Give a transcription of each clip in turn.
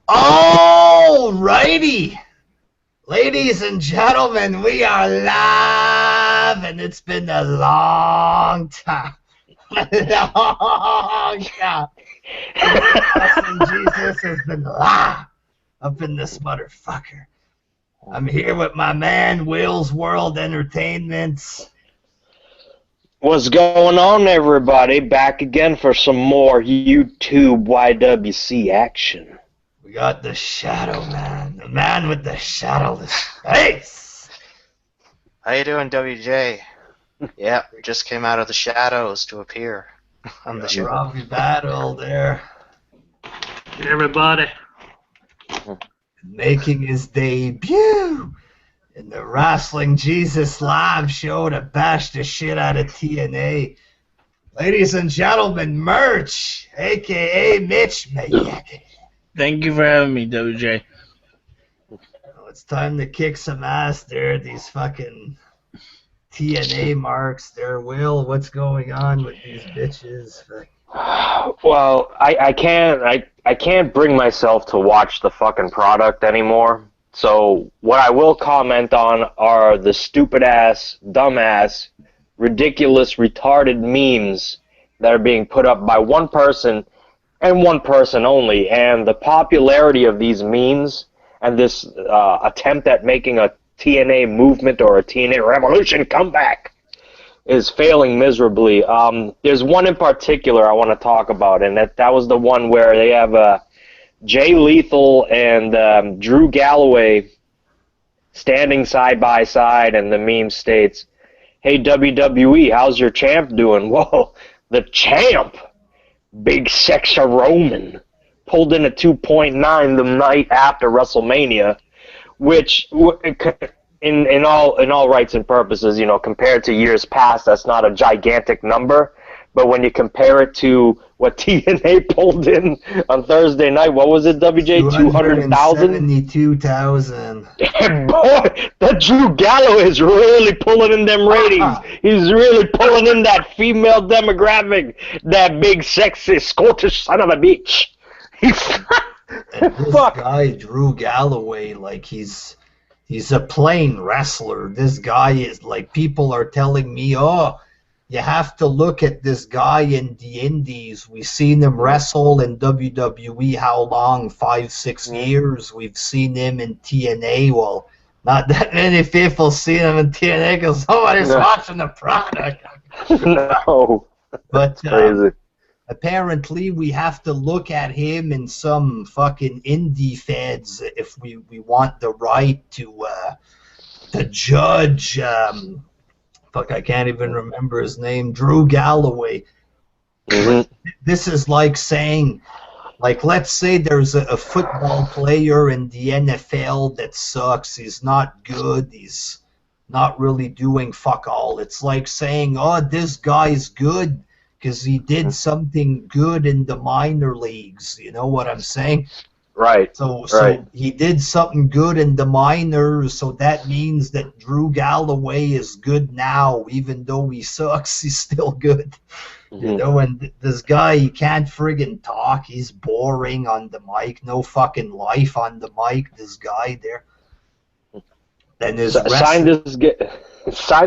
Alrighty, ladies and gentlemen, we are live, and it's been a long time. Long time. Wrestling Jesus has been live up in this motherfucker. I'm here with my man, Will's World Entertainment. What's going on, everybody? Back again for some more YouTube YWC action. We got the Shadow Man, the man with the shadowless face. How you doing, WJ? Yeah, just came out of the shadows to appear on the show. Robbie Battle there. Hey, everybody. Making his debut in the Wrestling Jesus live show to bash the shit out of TNA. Ladies and gentlemen, Merch, a.k.a. Mitch Mayek. Thank you for having me, WJ. It's time to kick some ass there, these fucking TNA marks there. Will, what's going on with these bitches? Well, I can't bring myself to watch the fucking product anymore. So what I will comment on are the stupid-ass, dumb-ass, ridiculous, retarded memes that are being put up by one person and one person only. And the popularity of these memes and this attempt at making a TNA movement or a TNA revolution comeback is failing miserably. There's one in particular I want to talk about, and that was the one where they have Jay Lethal and Drew Galloway standing side by side, and the meme states, "Hey WWE, how's your champ doing?" Whoa, the champ, Big Sexy Roman, pulled in a 2.9 the night after WrestleMania, which in all rights and purposes, you know, compared to years past, that's not a gigantic number. But when you compare it to what TNA pulled in on Thursday night, what was it, WJ? 200,000? 72,000. Boy, that Drew Galloway is really pulling in them ratings. He's really pulling in that female demographic, that big, sexy Scottish son of a bitch. And this guy, Drew Galloway, like he's a plain wrestler. This guy is like, people are telling me, oh, you have to look at this guy in the indies. We've seen him wrestle in WWE how long? 5-6 years. We've seen him in TNA. Well, not that many people seen him in TNA because somebody's watching the product. No. But crazy. Apparently we have to look at him in some fucking indie feds if we want the right to judge fuck, I can't even remember his name, Drew Galloway. Mm-hmm. This is like saying, like, let's say there's a football player in the NFL that sucks, he's not good, he's not really doing fuck all. It's like saying, oh, this guy's good because he did something good in the minor leagues. You know what I'm saying? Right. So he did something good in the minors, so that means that Drew Galloway is good now. Even though he sucks, he's still good. Mm-hmm. You know, and this guy, he can't friggin' talk. He's boring on the mic. No fucking life on the mic, this guy there. And his sign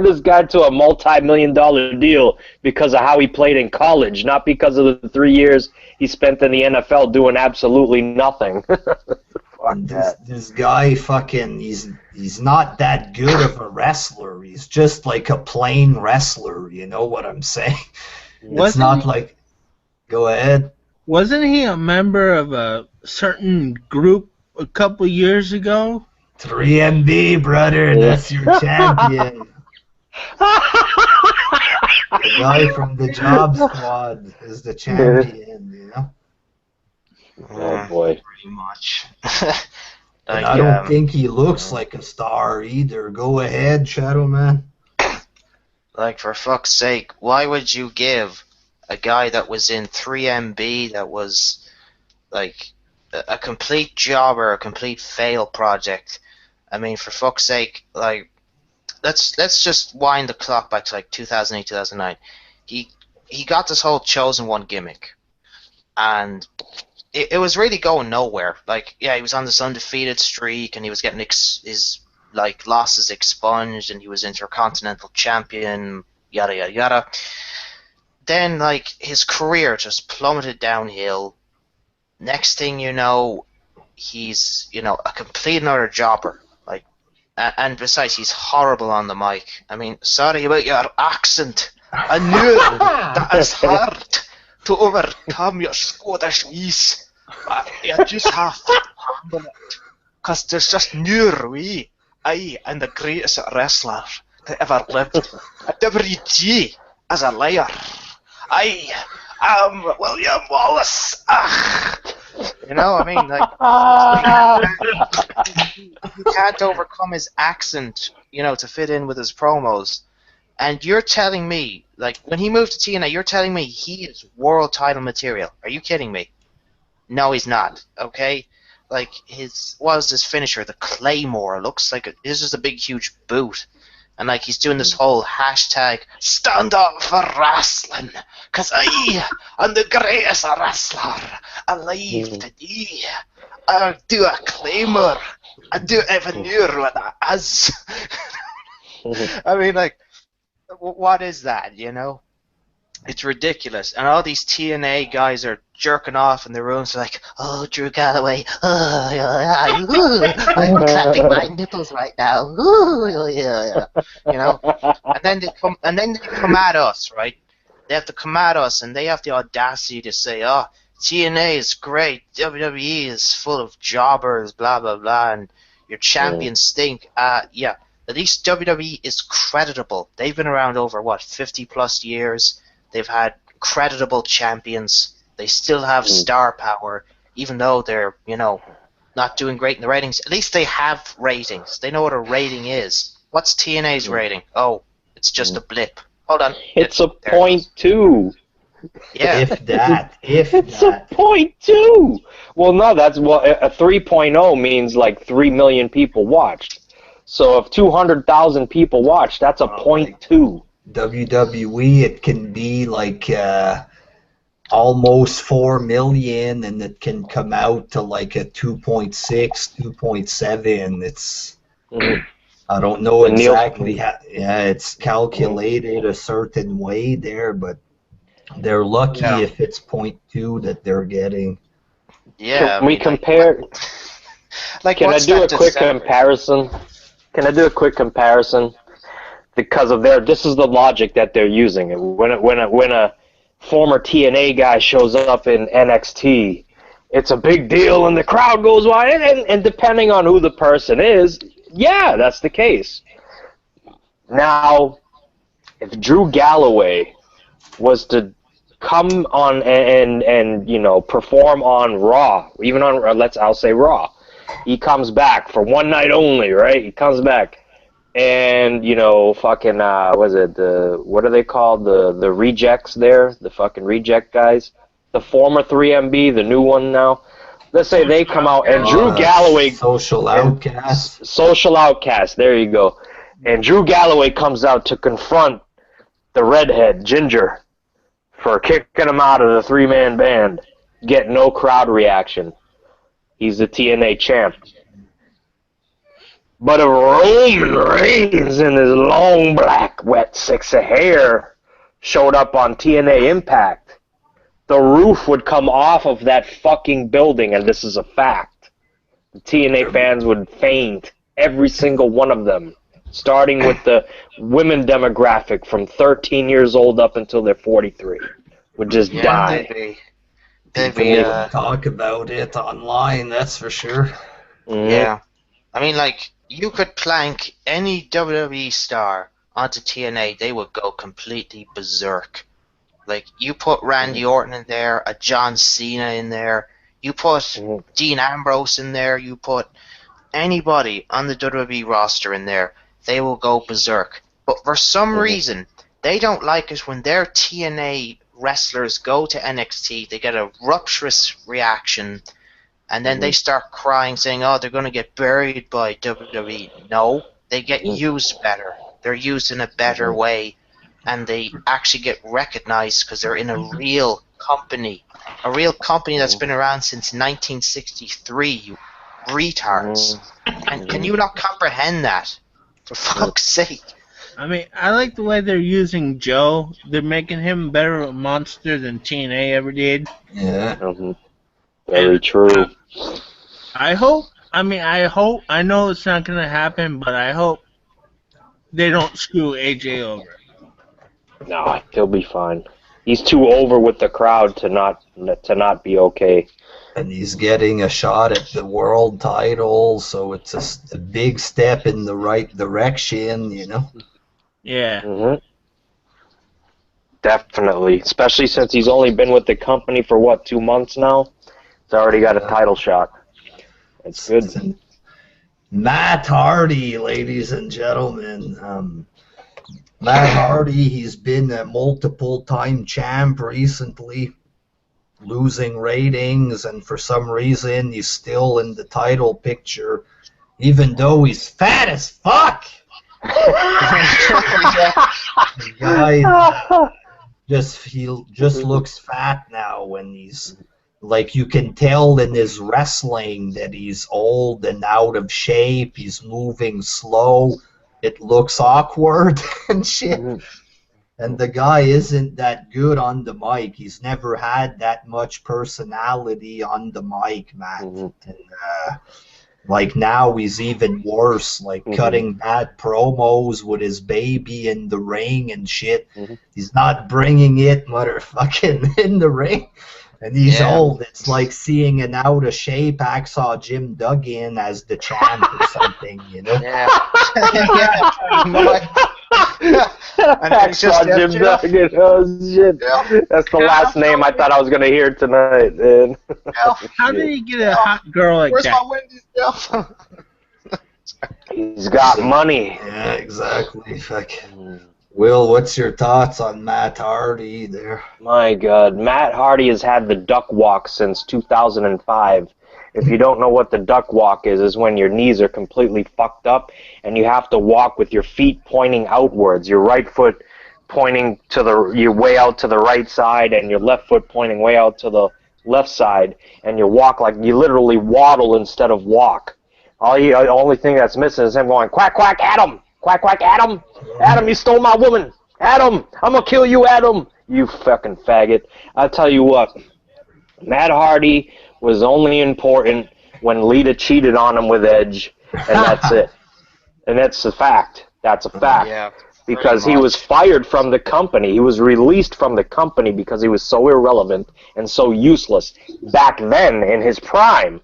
this guy to a multi-million-dollar deal because of how he played in college, not because of the 3 years he spent in the NFL doing absolutely nothing. This guy fucking, he's not that good of a wrestler. He's just like a plain wrestler, you know what I'm saying? It's not like... Go ahead. Wasn't he a member of a certain group a couple years ago? 3MB, brother, that's your champion. The guy from the Job Squad is the champion, you know? Oh, boy. Pretty much. And I don't think he looks like a star either. Go ahead, Shadow Man. Like, for fuck's sake, why would you give a guy that was in 3MB that was, like, a complete jobber, a complete fail project? I mean, for fuck's sake, like, let's just wind the clock back to like 2008, 2009. He got this whole Chosen One gimmick, and it was really going nowhere. Like, yeah, he was on this undefeated streak, and he was getting his like losses expunged, and he was Intercontinental Champion, yada yada yada. Then, like, his career just plummeted downhill. Next thing you know, he's, a complete another jobber. Like, and besides, he's horrible on the mic. I mean, sorry about your accent. I knew that it's hard to overcome your Scottishness. But you just have to handle it. Because there's just Newry. I am the greatest wrestler that ever lived. WG as a liar. I am William Wallace. I mean, like, he can't overcome his accent, to fit in with his promos. And you're telling me, like, when he moved to TNA, you're telling me he is world title material. Are you kidding me? No, he's not. Okay? Like, what was his finisher? The Claymore. It looks like this is a big, huge boot. And, like, he's doing this whole hashtag, stand up for wrestling, because I am the greatest wrestler alive today. I'll do a Claymore. I do even newer what that is. I mean, like, what is that, It's ridiculous. And all these TNA guys are jerking off in their rooms like, oh, Drew Galloway, I'm clapping my nipples right now. And then they come at us, right? They have to come at us, and they have the audacity to say, oh, TNA is great, WWE is full of jobbers, blah, blah, blah, and your champions stink. Yeah, at least WWE is creditable. They've been around over, 50-plus years. They've had creditable champions. They still have star power, even though they're, not doing great in the ratings. At least they have ratings. They know what a rating is. What's TNA's rating? Oh, it's just a blip. Hold on. It's a .2. Yeah. If that. It's a .2. Well, no, that's a 3.0 means like 3 million people watched. So if 200,000 people watched, that's a .2. WWE, it can be like almost 4 million, and it can come out to like a 2.6, 2.7. It's I don't know exactly how. Yeah, it's calculated a certain way there, but they're lucky if it's .2 that they're getting. Yeah. Can we compare? Like, can I do a quick comparison? Can I do a quick comparison? Because of this is the logic that they're using. When a former TNA guy shows up in NXT, it's a big deal, and the crowd goes wild. And depending on who the person is, yeah, that's the case. Now, if Drew Galloway was to come on and perform on Raw, even on I'll say Raw, he comes back for one night only, right? He comes back. And, fucking, what are they called? The rejects there? The fucking reject guys? The former 3MB, the new one now? Let's say they come out and Drew Galloway... Social outcast. Social outcast, there you go. And Drew Galloway comes out to confront the redhead, Ginger, for kicking him out of the three-man band. Get no crowd reaction. He's the TNA champ. But if Roman Reigns in his long black wet six of hair showed up on TNA Impact, the roof would come off of that fucking building, and this is a fact. The TNA fans would faint, every single one of them, starting with the women demographic from 13 years old up until they're 43, would just die. They'd talk about it online, that's for sure. Mm-hmm. Yeah. I mean, like, you could plank any WWE star onto TNA, they would go completely berserk. Like, you put Randy Orton in there, a John Cena in there, you put Dean Ambrose in there, you put anybody on the WWE roster in there, they will go berserk. But for some reason, they don't like it when their TNA wrestlers go to NXT, they get a rupturous reaction, and then they start crying, saying, oh, they're going to get buried by WWE. No, they get used better. They're used in a better way, and they actually get recognized because they're in a real company. A real company that's been around since 1963, you retards. And can you not comprehend that? For fuck's sake. I mean, I like the way they're using Joe. They're making him better of a monster than TNA ever did. Yeah. Very true. I hope, I know it's not going to happen, but I hope they don't screw AJ over. No, he'll be fine. He's too over with the crowd to not be okay. And he's getting a shot at the world title, so it's a big step in the right direction, you know? Yeah. Definitely. Especially since he's only been with the company for, 2 months now? He's already got a title shot. It's good. Matt Hardy, ladies and gentlemen. Matt Hardy, he's been a multiple-time champ recently, losing ratings, and for some reason he's still in the title picture, even though he's fat as fuck. The guy just looks fat now when he's like, you can tell in his wrestling that he's old and out of shape. He's moving slow. It looks awkward and shit. And the guy isn't that good on the mic. He's never had that much personality on the mic, Matt. And like now he's even worse, like cutting bad promos with his baby in the ring and shit. He's not bringing it, motherfucking, in the ring. And he's old. It's like seeing an out-of-shape Hacksaw Jim Duggan as the champ or something, you know? Yeah. Hacksaw Jim Duggan. Oh, shit. Yeah. That's the last name I thought I was going to hear tonight, man. How did he get a hot girl like Where's that? my Wendy's, Jeff? He's got money. Yeah, exactly. Will, what's your thoughts on Matt Hardy there? My God, Matt Hardy has had the duck walk since 2005. If you don't know what the duck walk is when your knees are completely fucked up and you have to walk with your feet pointing outwards, your right foot pointing to your way out to the right side and your left foot pointing way out to the left side, and you walk like you literally waddle instead of walk. The only thing that's missing is him going, quack, quack, Adam! Quack, quack, Adam! Adam, you stole my woman! Adam! I'm gonna kill you, Adam! You fucking faggot. I'll tell you what, Matt Hardy was only important when Lita cheated on him with Edge, and that's it. And that's a fact. That's a fact. Yeah, because he was fired from the company. He was released from the company because he was so irrelevant and so useless back then in his prime.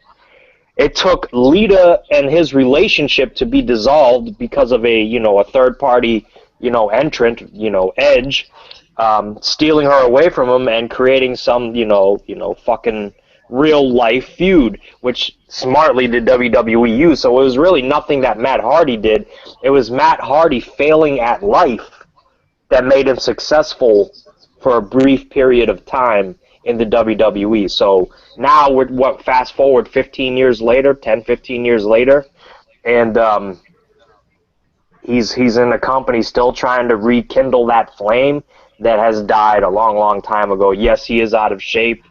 It took Lita and his relationship to be dissolved because of a third-party, entrant, Edge, stealing her away from him and creating some, fucking real-life feud, which smartly did WWE use. So it was really nothing that Matt Hardy did. It was Matt Hardy failing at life that made him successful for a brief period of time in the WWE. So now we're fast forward 15 years later, 10, 15 years later, and he's in a company still trying to rekindle that flame that has died a long, long time ago. Yes, he is out of shape.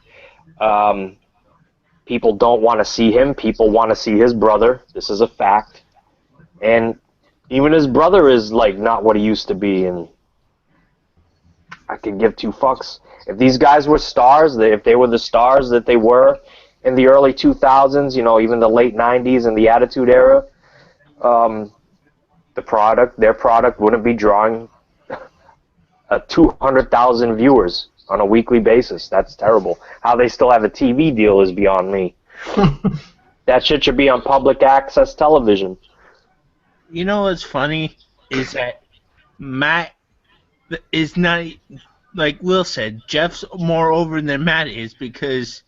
People don't want to see him. People want to see his brother. This is a fact. And even his brother is like not what he used to be, and I could give two fucks. If these guys were stars, if they were the stars that they were in the early 2000s, even the late 90s and the Attitude Era, their product wouldn't be drawing 200,000 viewers on a weekly basis. That's terrible. How they still have a TV deal is beyond me. That shit should be on public access television. You know what's funny is that Matt is not, like Will said, Jeff's more over than Matt is because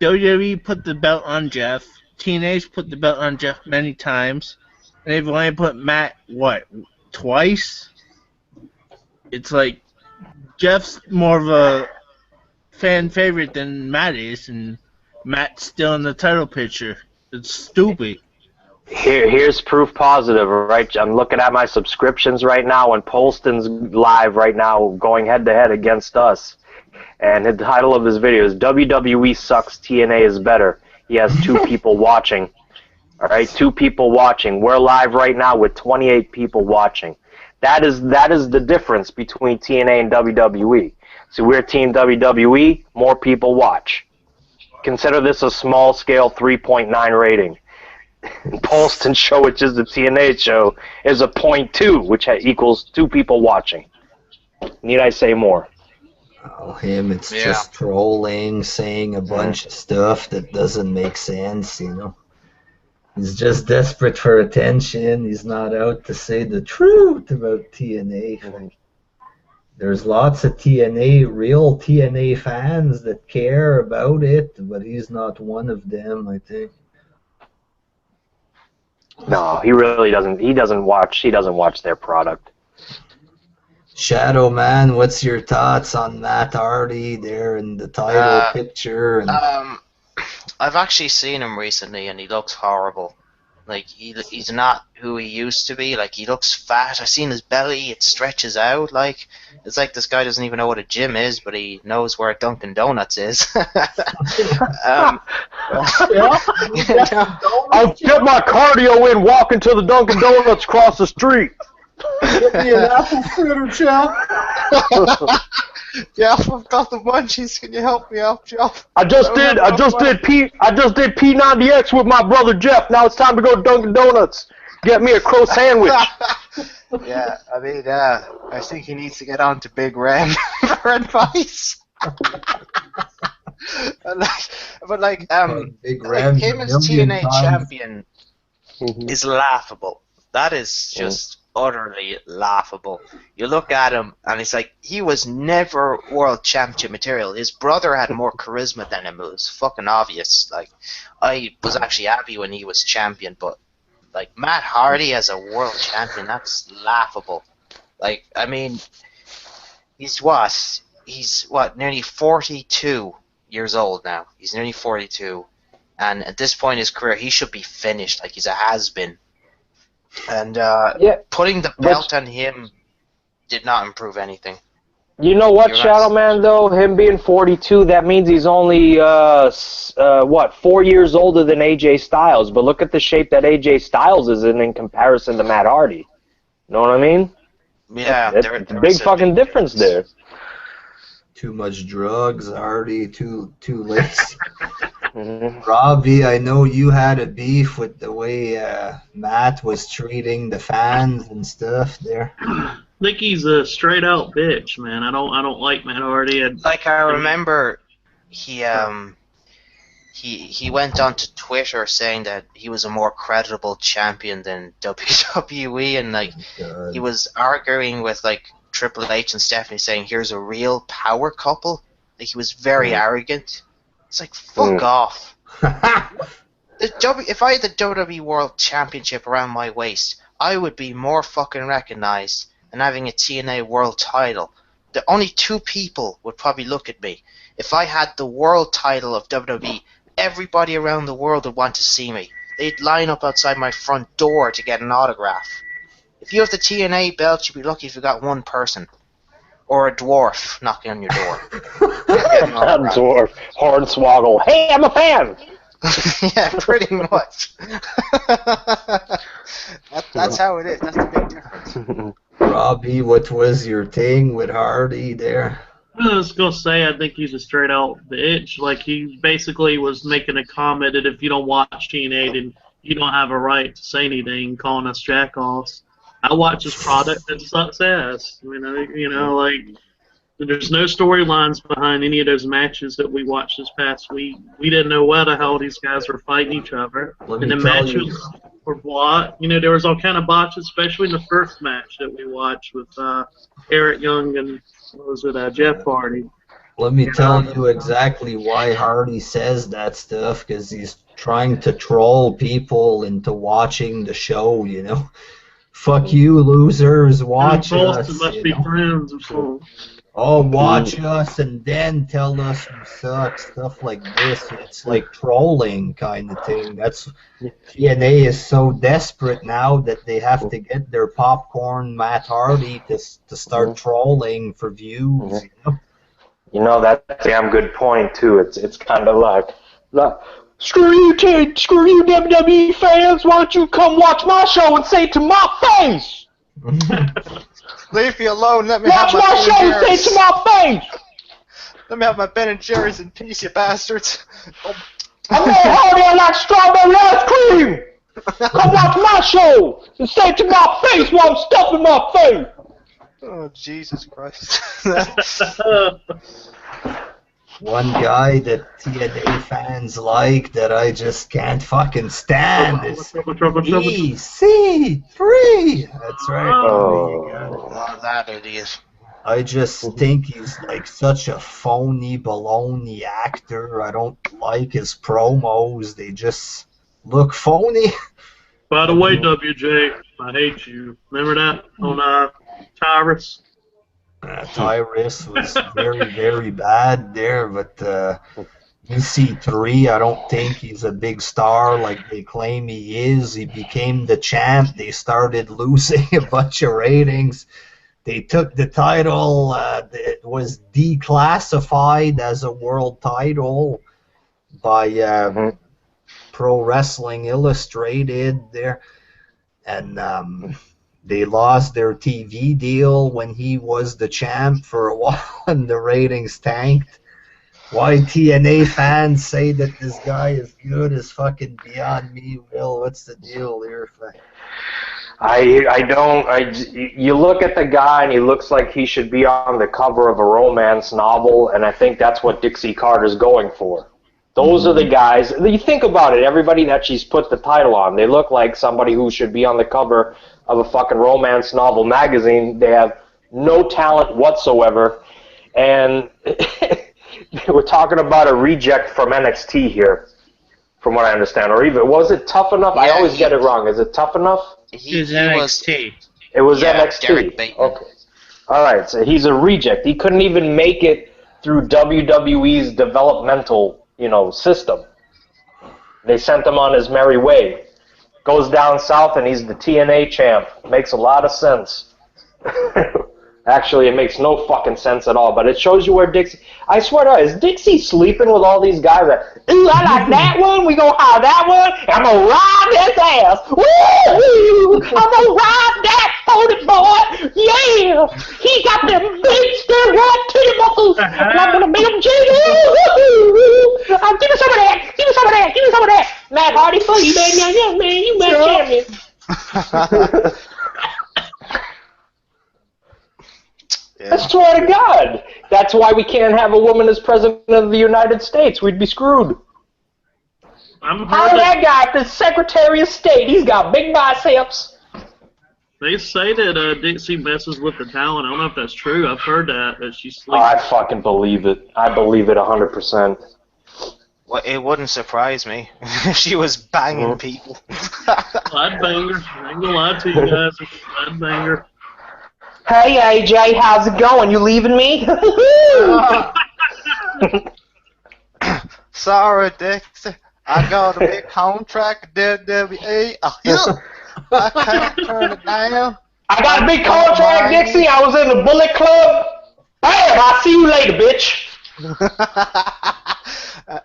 WWE put the belt on Jeff, TNA's put the belt on Jeff many times, and they've only put Matt, twice? It's like Jeff's more of a fan favorite than Matt is, and Matt's still in the title picture. It's stupid. Here's proof positive, right? I'm looking at my subscriptions right now, and Polston's live right now going head-to-head against us. and the title of his video is WWE Sucks, TNA is Better. He has 2 people watching. All right, 2 people watching. We're live right now with 28 people watching. That is the difference between TNA and WWE. So we're Team WWE, more people watch. Consider this a small-scale 3.9 rating. And Paulston's show, which is the TNA show, is a 0.2, which equals 2 people watching. Need I say more? Oh, him, it's just trolling, saying a bunch of stuff that doesn't make sense, you know. He's just desperate for attention. He's not out to say the truth about TNA. There's lots of real TNA fans that care about it, but he's not one of them, I think. No, he really doesn't. He doesn't watch their product. Shadow Man, what's your thoughts on Matt Hardy there in the title picture? And I've actually seen him recently, and he looks horrible. Like, he's not who he used to be. Like, he looks fat. I've seen his belly. It stretches out. Like, it's like this guy doesn't even know what a gym is, but he knows where Dunkin' Donuts is. I'll get my cardio in walking to the Dunkin' Donuts across the street. Get me an apple fritter, Jeff. Jeff, I've got the munchies. Can you help me out, Jeff? I just did P90X with my brother Jeff. Now it's time to go to Dunkin' Donuts. Get me a crow sandwich. Yeah, I mean, I think he needs to get on to Big Ren for advice. Big Ren, him as TNA champion is laughable. That is just utterly laughable. You look at him, and it's like, he was never world championship material. His brother had more charisma than him. It was fucking obvious. Like, I was actually happy when he was champion, but like, Matt Hardy as a world champion, that's laughable. Like, I mean, he's nearly 42 years old now. He's nearly 42, and at this point in his career, he should be finished. Like, he's a has-been. And putting the belt on him did not improve anything. You know what, Shadow Man, though? Him being 42, that means he's only, 4 years older than AJ Styles. But look at the shape that AJ Styles is in comparison to Matt Hardy. You know what I mean? Yeah. There's a big fucking difference there. Too much drugs, Hardy, too lazy. Robbie, I know you had a beef with the way Matt was treating the fans and stuff there. I think he's a straight out bitch, man. I don't like Matt Hardy. I remember he went on to Twitter saying that he was a more credible champion than WWE, and like he was arguing with like Triple H and Stephanie, saying here's a real power couple. Like, he was very arrogant. It's like, fuck off. If I had the WWE World Championship around my waist, I would be more fucking recognized than having a TNA World title. The only 2 people would probably look at me. If I had the world title of WWE, everybody around the world would want to see me. They'd line up outside my front door to get an autograph. If you have the TNA belt, you'd be lucky if you got 1 person. Or a dwarf knocking on your door. A dwarf. Hornswoggle. Hey, I'm a fan! Yeah, pretty much. That's how it is. That's the big difference. Robbie, what was your thing with Hardy there? I was going to say, I think he's a straight out bitch. Like, he basically was making a comment that if you don't watch TNA, then you don't have a right to say anything, calling us jackoffs. I watch this product that sucks ass. Like, there's no storylines behind any of those matches that we watched this past week. We didn't know where the hell these guys were fighting each other. And the matches were bought. There was all kind of botches, especially in the first match that we watched with Eric Young and, Jeff Hardy. Let me tell you exactly why Hardy says that stuff, because he's trying to troll people into watching the show, Fuck you, losers, watch us. Must be friends or something. Oh, watch us and then tell us you suck, stuff like this. It's like trolling kind of thing. That's TNA is so desperate now that they have to get their popcorn Matt Hardy to start trolling for views. You know, that's a damn good point, too. It's kind of like, screw you, Ted, screw you, WWE fans, why don't you come watch my show and say it to my face? Leave me alone, let me Watch have my show and say Jerry's. it to my face! Let me have my Ben and Jerry's in peace, you bastards. I'm more hardy, I like strawberry ice cream! Come watch my show and say it to my face while I'm stuffing my face! Oh, Jesus Christ. One guy that TNA fans like that I just can't fucking stand is EC3. That's right. Oh, that idiot. I just think he's like such a phony baloney actor. I don't like his promos. They just look phony. By the way, WJ, I hate you. Remember that on Tyrus? Tyrus was very, very bad there, but EC3, I don't think he's a big star like they claim he is. He became the champ. They started losing a bunch of ratings. They took the title. It was declassified as a world title by Pro Wrestling Illustrated there. And they lost their TV deal when he was the champ for a while, and the ratings tanked. Why TNA fans say that this guy is good is fucking beyond me, Will. What's the deal here? You look at the guy and he looks like he should be on the cover of a romance novel, and I think that's what Dixie Carter's going for. Those are the guys. You think about it, everybody that she's put the title on, they look like somebody who should be on the cover of a fucking romance novel magazine. They have no talent whatsoever, and we're talking about a reject from NXT here, from what I understand. Or even, was it Tough Enough? Yeah, I always get it wrong. Is it Tough Enough? It was NXT. It was Yeah, NXT. Derek Bateman. Okay. All right, so he's a reject. He couldn't even make it through WWE's developmental, system. They sent him on his merry way. Goes down south and he's the TNA champ. Makes a lot of sense. Actually, it makes no fucking sense at all, but it shows you where Dixie... I swear to God, is Dixie sleeping with all these guys that, ooh, I like that one, we gonna hire that one, I'm gonna ride his ass, woo, I'm gonna ride that pony boy, yeah, he got them big, still right titty muscles, and I'm gonna make him jiggle, give me some of that, give me some of that, give me some of that, Matt Hardy for you, man, yeah, man, you man champion. Yeah. I swear to God. That's why we can't have a woman as president of the United States. We'd be screwed. Hire that guy for Secretary of State. He's got big biceps. They say that Dixie messes with the talent. I don't know if that's true. I've heard that she sleeps. Oh, I fucking believe it. I believe it 100%. Well, it wouldn't surprise me if she was banging people. I'd bang her. I ain't gonna lie to you guys. I'd bang her. Hey, AJ, how's it going? You leaving me? Sorry, Dixie. I got a big contract at WWE. I can't turn it down. I got a big contract, Dixie. I was in the Bullet Club. Bam! I'll see you later, bitch.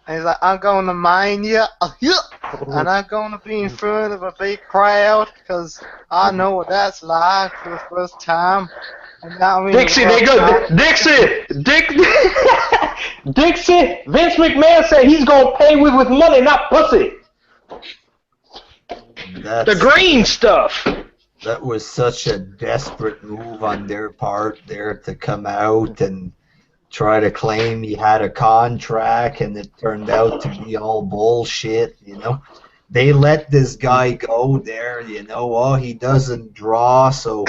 He's like, I'm going to mine you, and I'm going to be in front of a big crowd, because I know what that's like for the first time. And that means Dixie, they go. Dixie! Dixie! Vince McMahon said he's going to pay with money, not pussy. The green stuff. That was such a desperate move on their part there to come out and try to claim he had a contract, and it turned out to be all bullshit, They let this guy go there, oh, he doesn't draw, so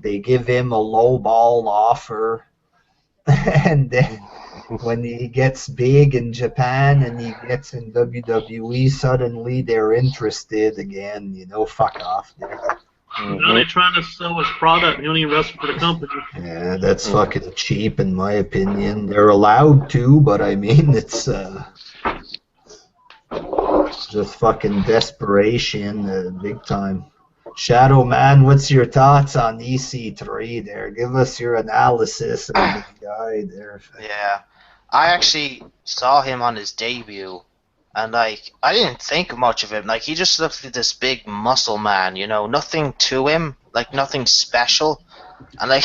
they give him a low-ball offer. And then when he gets big in Japan and he gets in WWE, suddenly they're interested again, fuck off there. Now they're trying to sell his product. He don't even wrestle for the company. Yeah, that's fucking cheap in my opinion. They're allowed to, but I mean, it's just fucking desperation, big time. Shadow Man, what's your thoughts on EC3 there? Give us your analysis of the guy there. Yeah. I actually saw him on his debut, and like I didn't think much of him. Like he just looked like this big muscle man, you know, nothing to him, like nothing special, and like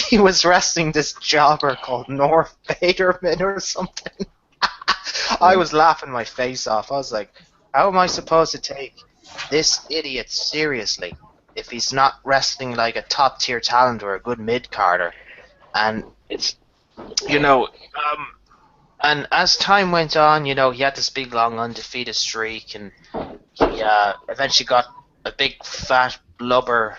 he was wrestling this jobber called North Baderman or something. I was laughing my face off. I was like, how am I supposed to take this idiot seriously if he's not wrestling like a top tier talent or a good mid carder? And It's you know, and as time went on, you know, he had this big long undefeated streak, and he eventually got a big fat blubber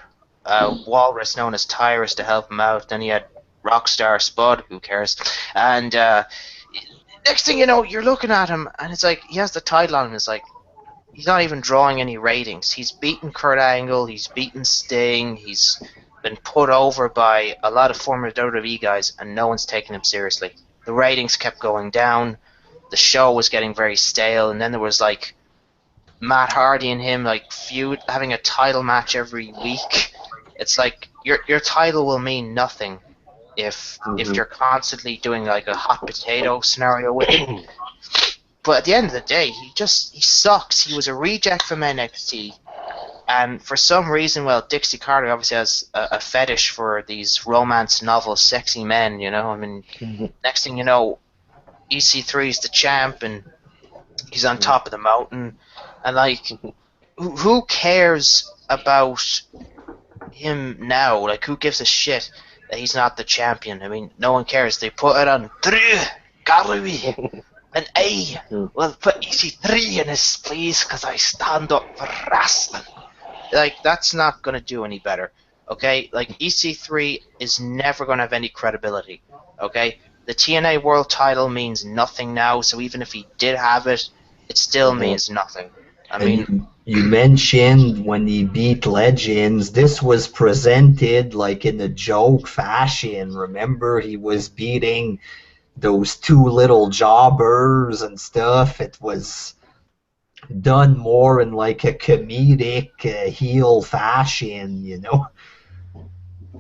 walrus known as Tyrus to help him out. Then he had Rockstar Spud, who cares? And next thing you know, you're looking at him, and it's like he has the title on him. It's like he's not even drawing any ratings. He's beaten Kurt Angle, he's beaten Sting, he's been put over by a lot of former WWE guys, and no one's taking him seriously. The ratings kept going down. The show was getting very stale, and then there was like Matt Hardy and him like feud, having a title match every week. It's like your title will mean nothing if you're constantly doing like a hot potato scenario with him. But at the end of the day, he sucks. He was a reject from NXT, and for some reason, well, Dixie Carter obviously has a fetish for these romance novel sexy men, you know. I mean, next thing you know, EC3 is the champ, and he's on top of the mountain, and like, who cares about him now? Like, who gives a shit that he's not the champion? I mean, no one cares. They put it on Drew Galloway. And I will put EC3 in his place because I stand up for wrestling. Like, that's not going to do any better, okay? Like, EC3 is never going to have any credibility, okay? The TNA World title means nothing now, so even if he did have it, it still means nothing. I mean, you mentioned when he beat Legends, this was presented like in a joke fashion. Remember, he was beating those two little jobbers and stuff. It was done more in like a comedic heel fashion, you know.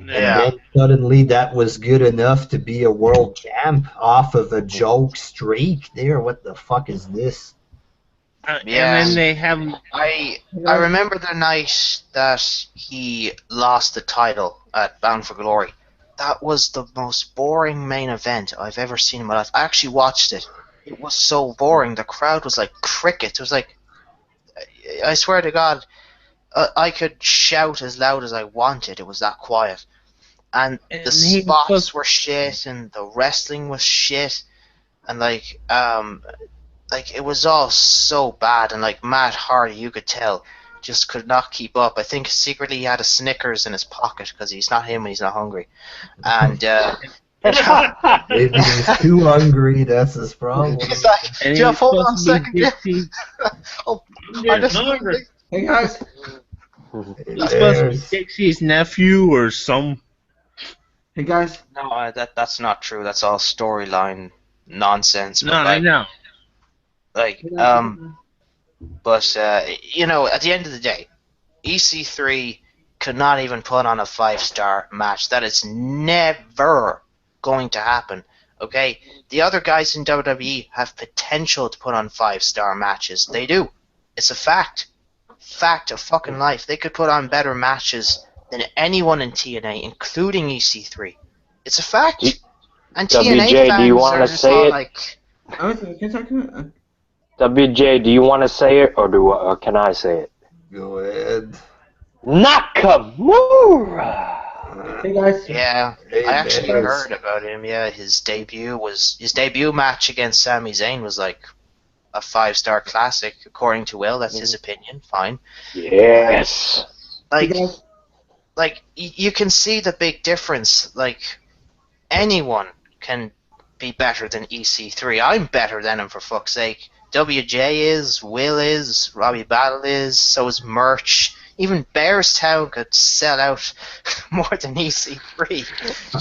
yeah. And then suddenly that was good enough to be a world champ off of a joke streak there. What the fuck is this? Yeah. And then they have. I remember the night that he lost the title at Bound for Glory. That was the most boring main event I've ever seen in my life. I actually watched it. It was so boring. The crowd was like crickets. It was like, I swear to God, I could shout as loud as I wanted. It was that quiet. And the spots were shit, and the wrestling was shit, and like it was all so bad. And like Matt Hardy, you could tell, just could not keep up. I think secretly he had a Snickers in his pocket because he's not him and he's not hungry. And Maybe he's too hungry. That's his problem. he's like, Jeff, hold on a second. Oh, I just hungry. Hey guys, He's supposed to be Dixie's nephew or some. hey guys. No, that's not true. That's all storyline nonsense. No, I know. Like, but you know, at the end of the day, EC3 could not even put on a 5-star match. That is never going to happen. Okay, the other guys in WWE have potential to put on 5-star matches. They do. It's a fact. Fact of fucking life. They could put on better matches than anyone in TNA, including EC3. It's a fact. And TNA WJ, fans do you want are to just say all it? like, WJ, do you want to say it, or can I say it? Go ahead. Nakamura! Hey guys. yeah, Hey, I actually man. heard about him. Yeah, his debut match against Sami Zayn was like a 5-star classic, according to Will. That's his opinion. Fine. Yes! Like you can see the big difference. Like, anyone can be better than EC3. I'm better than him, for fuck's sake. WJ is, Will is, Robbie Battle is, so is Merch. Even Bearstown could sell out more than EC3.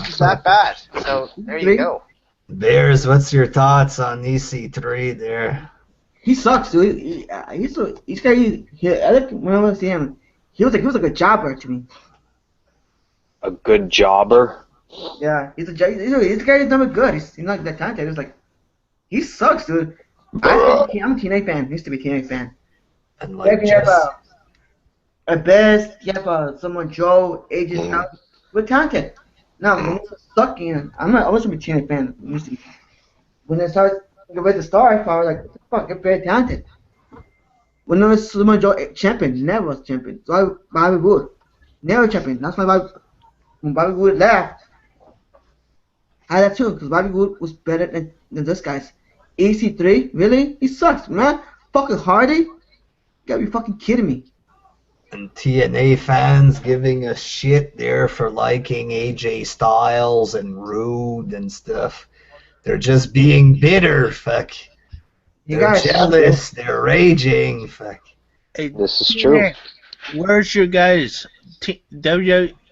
He's that bad. So there you go. Bears, what's your thoughts on EC3 there? He sucks, dude. He's I like when I was seeing him, he was like a jobber to me. A good jobber? Yeah, he's a guy who's never good. He's not that talented. He's like He sucks, dude. I'm a TNA fan. Used to be a TNA fan. And Like like you have just a best, you have someone Joe, AJ Styles. We're talented. Now when it was sucking, I wasn't a TNA fan. Used to be. When I started with the star, I was like, what the fuck, they're very talented. When I was Samoa Joe champion, never was champion. So Bobby Roode, never champion. That's why when Bobby Roode left, I had that too, because Bobby Roode was better than this guy's. EC3, really? He sucks, man. Fucking Hardy? You gotta be fucking kidding me. and TNA fans giving us shit there for liking AJ Styles and Rude and stuff. They're just being bitter, fuck. They're jealous, they're raging, fuck. Hey, This is true. Where's your guys?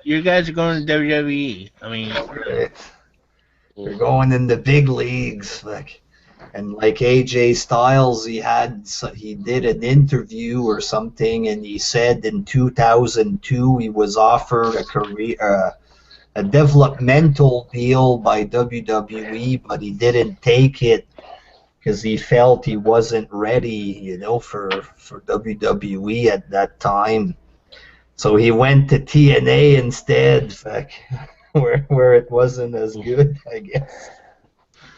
You guys are going to WWE. I mean, Right. They're going in the big leagues, fuck. And like AJ Styles, he did an interview or something, and he said in 2002 he was offered a developmental deal by WWE, but he didn't take it because he felt he wasn't ready, for WWE at that time. So he went to TNA instead, fuck, where it wasn't as good, I guess.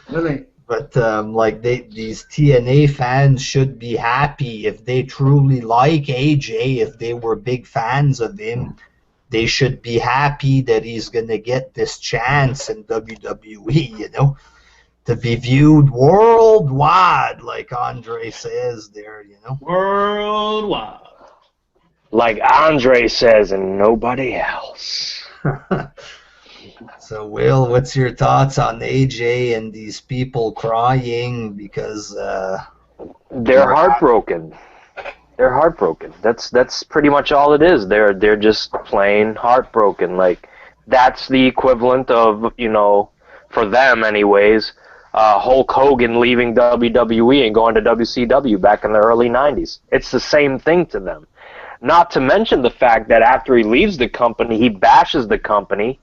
Really? But these TNA fans should be happy if they truly like AJ, if they were big fans of him. They should be happy that he's going to get this chance in WWE, to be viewed worldwide, like Andre says there, Worldwide. Like Andre says, and nobody else. So, Will, what's your thoughts on AJ and these people crying because They're heartbroken. They're heartbroken. That's pretty much all it is. They're just plain heartbroken. Like that's the equivalent of, for them anyways, Hulk Hogan leaving WWE and going to WCW back in the early 90s. It's the same thing to them. Not to mention the fact that after he leaves the company, he bashes the company.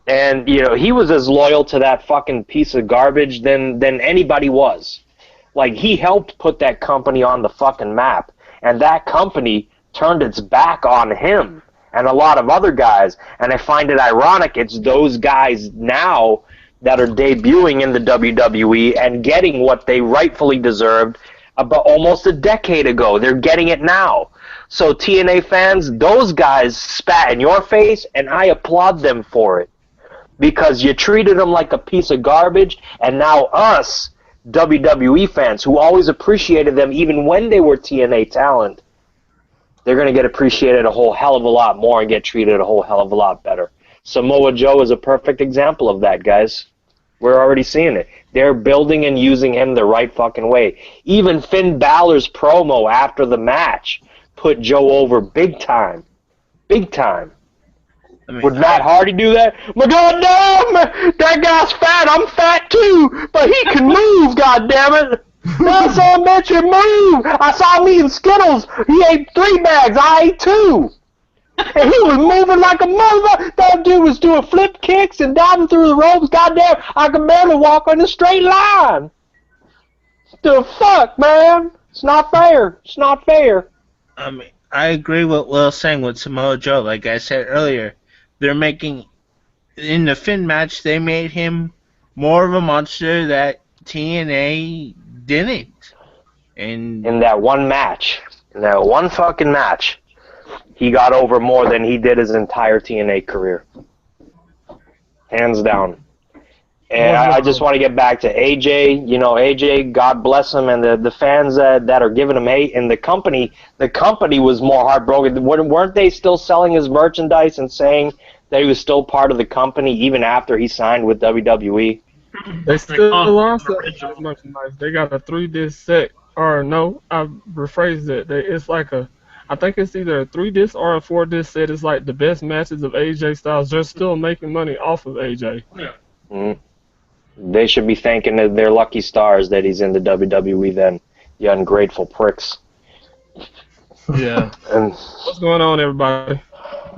And, he was as loyal to that fucking piece of garbage than anybody was. Like, he helped put that company on the fucking map. And that company turned its back on him and a lot of other guys. And I find it ironic it's those guys now that are debuting in the WWE and getting what they rightfully deserved about almost a decade ago. They're getting it now. So TNA fans, those guys spat in your face, and I applaud them for it. Because you treated them like a piece of garbage, and now us, WWE fans, who always appreciated them even when they were TNA talent, they're going to get appreciated a whole hell of a lot more and get treated a whole hell of a lot better. Samoa Joe is a perfect example of that, guys. We're already seeing it. They're building and using him the right fucking way. Even Finn Balor's promo after the match put Joe over big time. Big time. Would Matt Hardy do that? My goddamn, that guy's fat. I'm fat too, but he can move. Goddammit! I saw him mention move. I saw him eating Skittles. He ate 3 bags. I ate 2. And he was moving like a mother. That dude was doing flip kicks and diving through the ropes. Goddamn, I could barely walk on a straight line. The fuck, man? It's not fair. It's not fair. I mean, I agree with Will saying with Samoa Joe. Like I said earlier, they're making, in the Finn match, they made him more of a monster that TNA didn't. And in that one match, in that one fucking match, he got over more than he did his entire TNA career. Hands down. And I just want to get back to AJ. AJ, God bless him, and the fans that are giving him hate, and the company was more heartbroken. Weren't they still selling his merchandise and saying that he was still part of the company even after he signed with WWE? They still are selling his merchandise. They got a 3-disc set, or no, I rephrased it. It's like I think it's either a 3-disc or a 4-disc set. It's like the best matches of AJ Styles. They're still making money off of AJ. Yeah. Mm-hmm. They should be thanking their lucky stars that he's in the WWE then, you ungrateful pricks. Yeah. And what's going on, everybody?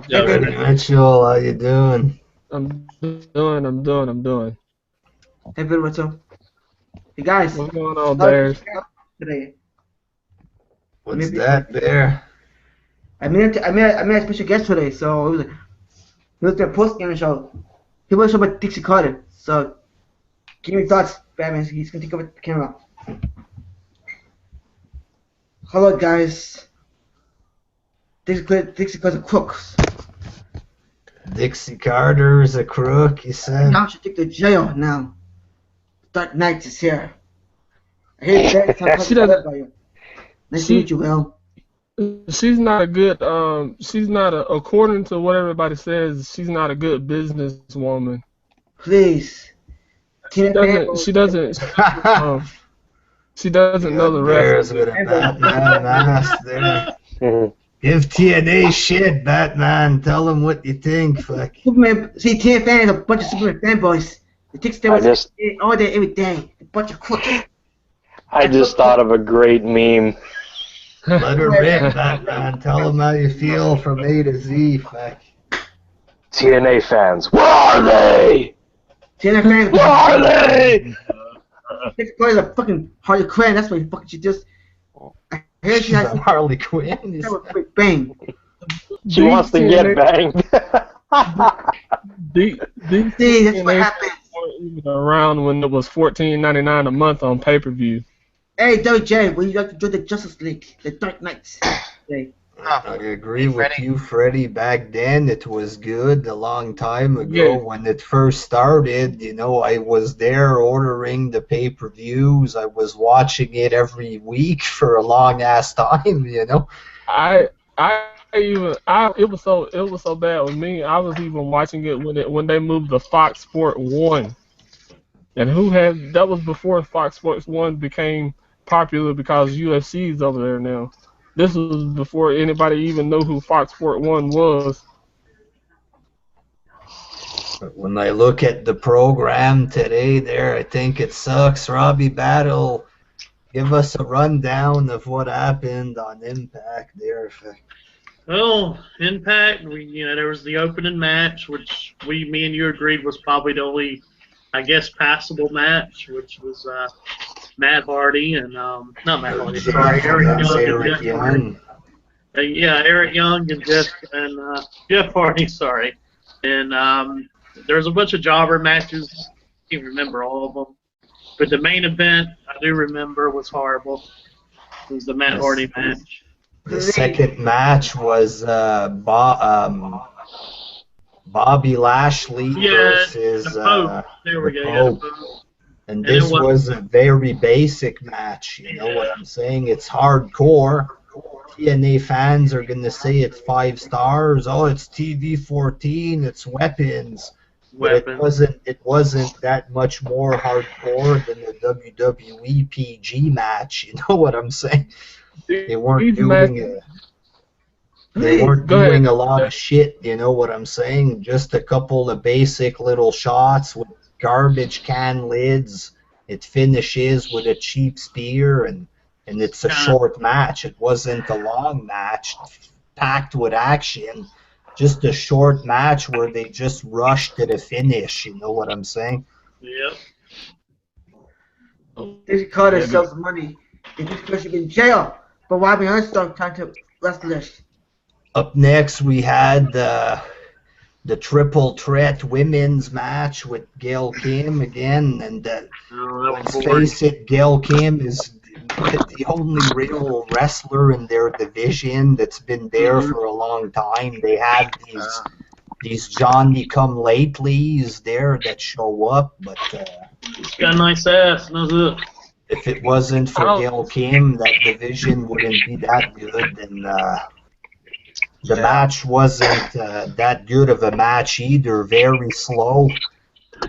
Hey, Mitchell, how you doing? I'm doing. Hey, Bill, what's up? Hey guys, What's going on, Bears? today. What's that, Bear? I made a special guest today, so it was their post game show. He was about Dixie Carter. So give me thoughts, Batman. He's gonna take over the camera. Hello, guys. Dixie Carter's a crook. Dixie Carter is a crook, you said? Now should take to jail now. Dark Knight is here. I hear that. She doesn't. Nice to meet you, Will. She's not a good. She's not a. According to what everybody says, she's not a good businesswoman. Please. She doesn't. She doesn't know the rest. With a Batman mask there. Give TNA shit, Batman. Tell them what you think. Fuck. Superman. See, TNA fans are a bunch of Superman fanboys. They take steroids all day, every day. A bunch of crooks. I just thought of a great meme. Let her rip, Batman. Tell them how you feel from A to Z. Fuck. TNA fans, where are they? TNA fans. Where are they? Dixie Carter's a fucking Harley Quinn. That's what fucking she just. I hear she has Harley Quinn. bang. She wants to get banged. See, that's what happens. Even around when it was $14.99 a month on pay-per-view. Hey, WJ, would you like to join the Justice League, the Dark Knights? Hey. I agree with you, Freddie. Back then, it was good. A long time ago, when it first started, you know, I was there ordering the pay-per-views. I was watching it every week for a long ass time. You know. It was so bad with me. I was even watching it when they moved to Fox Sport 1. And that was before Fox Sports 1 became popular because UFC's over there now. This was before anybody even knew who Fox Sport 1 was. But when I look at the program today there, I think it sucks. Robbie Battle, give us a rundown of what happened on Impact there. Well, Impact, there was the opening match, which me and you agreed was probably the only, I guess, passable match, which was Matt Hardy and not Matt Hardy, sorry, Eric Young. Eric Young and Jeff Hardy, sorry. And there was a bunch of jobber matches. I can't remember all of them, but the main event I do remember was horrible. It was the Matt Hardy match. The second match was Bobby Lashley versus the Pope. And this was a very basic match. You know what I'm saying? It's hardcore. TNA fans are going to say it's 5 stars. Oh, it's TV 14. It's weapons. But it wasn't that much more hardcore than the WWE PG match. You know what I'm saying? They weren't doing a lot of shit, you know what I'm saying? Just a couple of basic little shots with garbage can lids. It finishes with a cheap spear, and it's a short match. It wasn't a long match packed with action. Just a short match where they just rushed to the finish, you know what I'm saying? Yep. Dixie Carter sells money. Dixie Carter should be in jail. But why be Armstrong trying to wrestle? Up next, we had the triple threat women's match with Gail Kim again, and let's face it, Gail Kim is the only real wrestler in their division that's been there for a long time. They have these Johnny-come-latelys there that show up, but she's got a nice ass. That's it. If it wasn't for Gail Kim, that division wouldn't be that good. And the match wasn't that good of a match either. Very slow,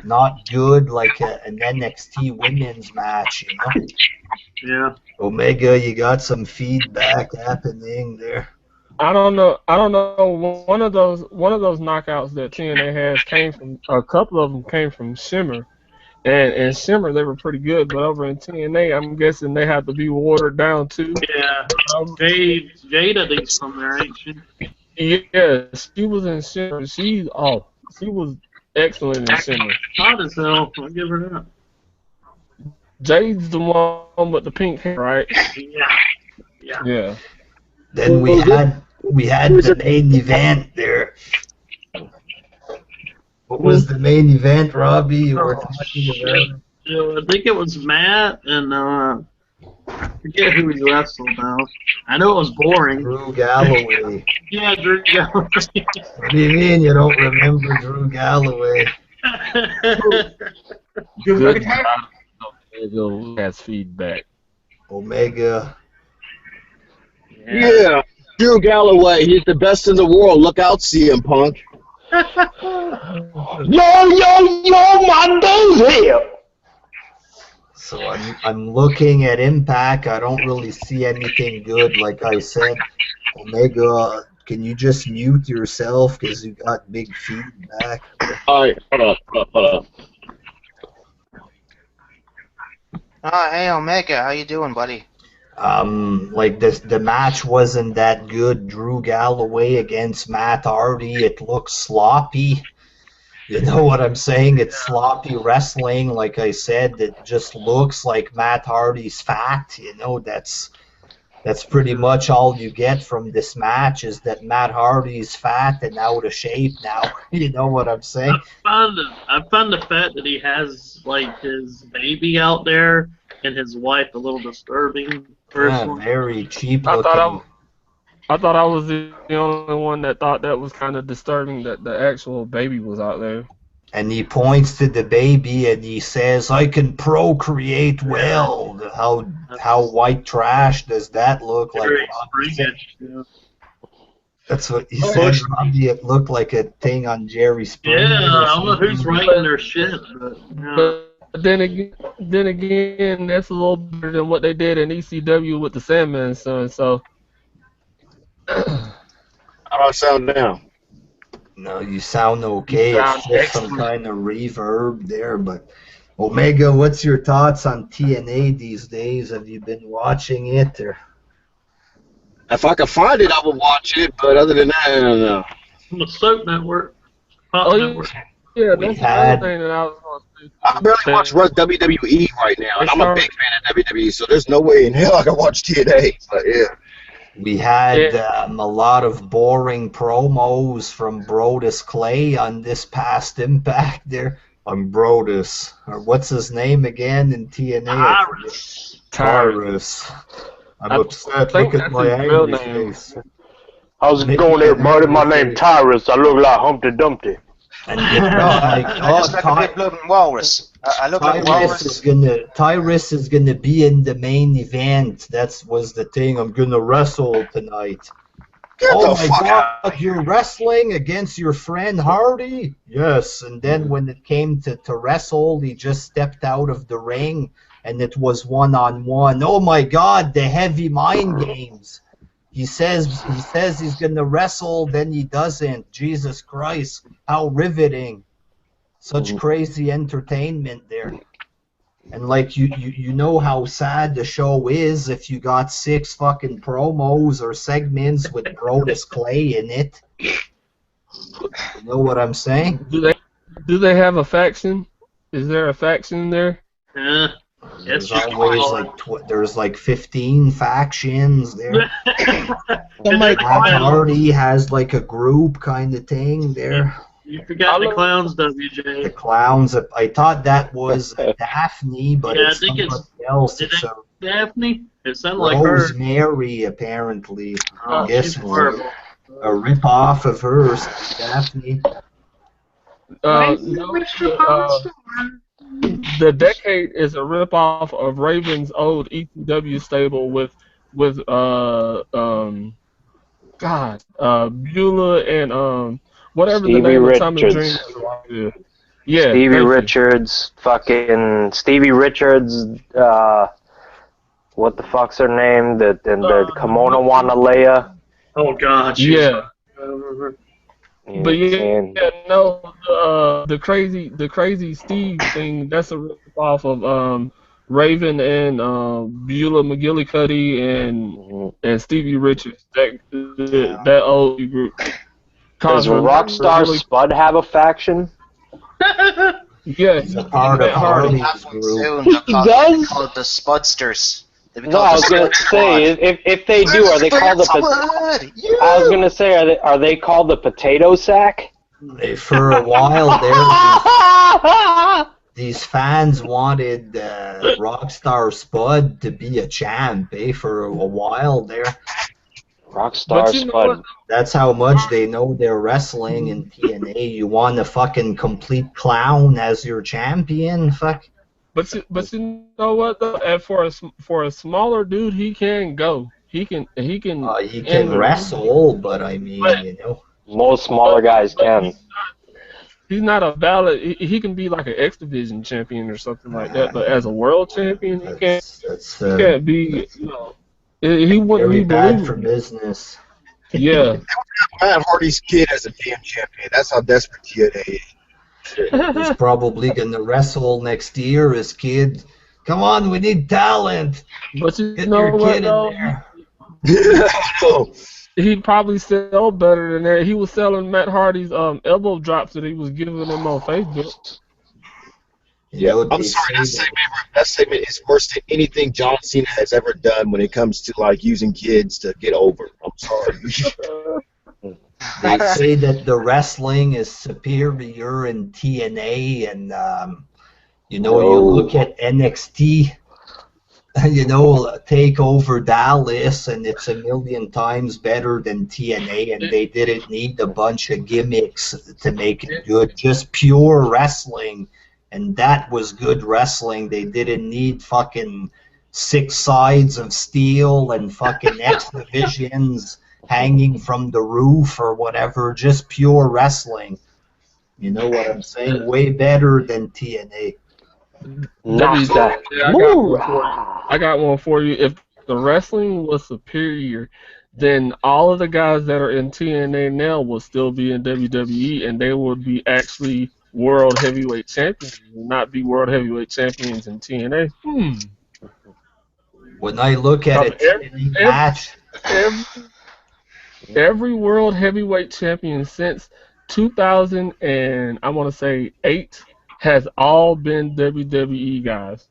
not good like an NXT women's match, you know. Yeah. Omega, you got some feedback happening there. I don't know. One of those knockouts that TNA has came from a couple of them came from Shimmer. And Shimmer, they were pretty good, but over in TNA, I'm guessing they had to be watered down too. Yeah, Jada thinks from there, ain't she? Yeah, she was in Shimmer. She was excellent in Shimmer. Hot as hell. I'll give her that. Jade's the one with the pink hair, right? Yeah. Then we had the main event there. What was the main event, Robbie? You were talking about? I think it was Matt and I forget who he wrestled now. I know it was boring. Drew Galloway. Yeah, Drew Galloway. What do you mean you don't remember Drew Galloway? Good God, has feedback. Omega. Yeah, Drew Galloway. He's the best in the world. Look out, CM Punk. Yo, my dude's here. So I'm looking at Impact. I don't really see anything good. Like I said, Omega, can you just mute yourself because you got big feedback? All right, hold up. Hey Omega, how you doing, buddy? Like the match wasn't that good. Drew Galloway against Matt Hardy. It looks sloppy. You know what I'm saying? It's sloppy wrestling. Like I said, it just looks like Matt Hardy's fat. You know, that's pretty much all you get from this match is that Matt Hardy's fat and out of shape now. You know what I'm saying? I found the fact that he has like his baby out there and his wife a little disturbing. Personally. Very cheap looking. I thought I was the only one that thought that was kind of disturbing that the actual baby was out there. And he points to the baby and he says, "I can procreate well." How white trash does that look like? That's what he said. Robbie, it looked like a thing on Jerry Springer. Yeah, I don't know who's writing their shit, but yeah. But then again, that's a little better than what they did in ECW with the Sandman's son. So. How do I sound now? No, you sound okay. It's just some kind of reverb there. But Omega, what's your thoughts on TNA these days? Have you been watching it? Or? If I could find it, I would watch it. But other than that, I don't know. The Soap Network. Network. Yeah, that's the other thing that I was going to say. I barely watch WWE right now, and I'm a big fan of WWE, so there's no way in hell I can watch TNA. But yeah. We had a lot of boring promos from Brodus Clay on this past Impact there. I'm Brodus. Or what's his name again in TNA? Tyrus. I'm upset. Look at my angry face. How's it going, everybody? My name's Tyrus. I look like Humpty Dumpty. And I just like a big blooming walrus. I look like a walrus. Tyrus is gonna be in the main event. That was the thing. I'm gonna wrestle tonight. Oh my God! You're wrestling against your friend Hardy? Yes. And then when it came to wrestle, he just stepped out of the ring, and it was 1-on-1. Oh my God! The heavy mind games. He says he's gonna wrestle, then he doesn't. Jesus Christ, how riveting! Such crazy entertainment there. And like you know how sad the show is if you got 6 fucking promos or segments with Brodus Clay in it. You know what I'm saying? Do they have a faction? Is there a faction there? Yeah. There's always there's like 15 factions there. Matt Hardy has like a group kind of thing there. You forgot the clowns, WJ. The clowns. I thought that was Daphne, but it's somebody else. It's Daphne? It sounded like her. Rosemary, apparently. Oh, I guess she's horrible. A rip-off of hers, Daphne. The Decade is a rip-off of Raven's old ECW stable with Beulah and whatever Stevie the name Richards. of Tommy Dreamer is. Yeah, Stevie Richards, fucking Stevie Richards. What the fuck's her name? The Kimono Wanalea. Oh God. Yeah. But the crazy Steve thing, that's a rip off of Raven and Beulah McGillicuddy and Stevie Richards, that old group. Does Rockstar Spud have a faction? Yeah, He's a part of Matt Hardy. Hardy's group. Soon, He does? called the Spudsters. No, I was gonna say if they do, are they called the? I was gonna say, are they called the potato sack? For a while there, these fans wanted Rockstar Spud to be a champ, for a while there. Rockstar Spud. That's how much they know they're wrestling in TNA. You want a fucking complete clown as your champion? Fuck. But you know what though? And for a smaller dude, he can go. He can wrestle, but I mean, you know. Most smaller guys can. He's not a valid. He can be like an X Division champion or something like that. But as a world champion, he can't be. You know, he wouldn't very be bad believable. for business. Yeah. Matt Hardy's kid as a damn champion. That's how desperate TNA is. He's probably gonna wrestle next year. His kid, come on, we need talent. But you Get know your what kid though? in there. He'd probably sell better than that. He was selling Matt Hardy's elbow drops that he was giving them on Facebook. You know, I'm sorry, that segment is worse than anything John Cena has ever done when it comes to like using kids to get over. I'm sorry. They say that the wrestling is superior in TNA, and you know, you look at NXT, you know, take over Dallas, and it's a million times better than TNA, and they didn't need a bunch of gimmicks to make it good, just pure wrestling, and that was good wrestling. They didn't need fucking 6 sides of steel and fucking X divisions hanging from the roof or whatever, just pure wrestling. You know what I'm saying? Way better than TNA. I got one for you. If the wrestling was superior, then all of the guys that are in TNA now will still be in WWE, and they would be actually world heavyweight champions, and not be world heavyweight champions in TNA. When I look at a TNA match, every world heavyweight champion since 2000 and I want to say 8 has all been WWE guys.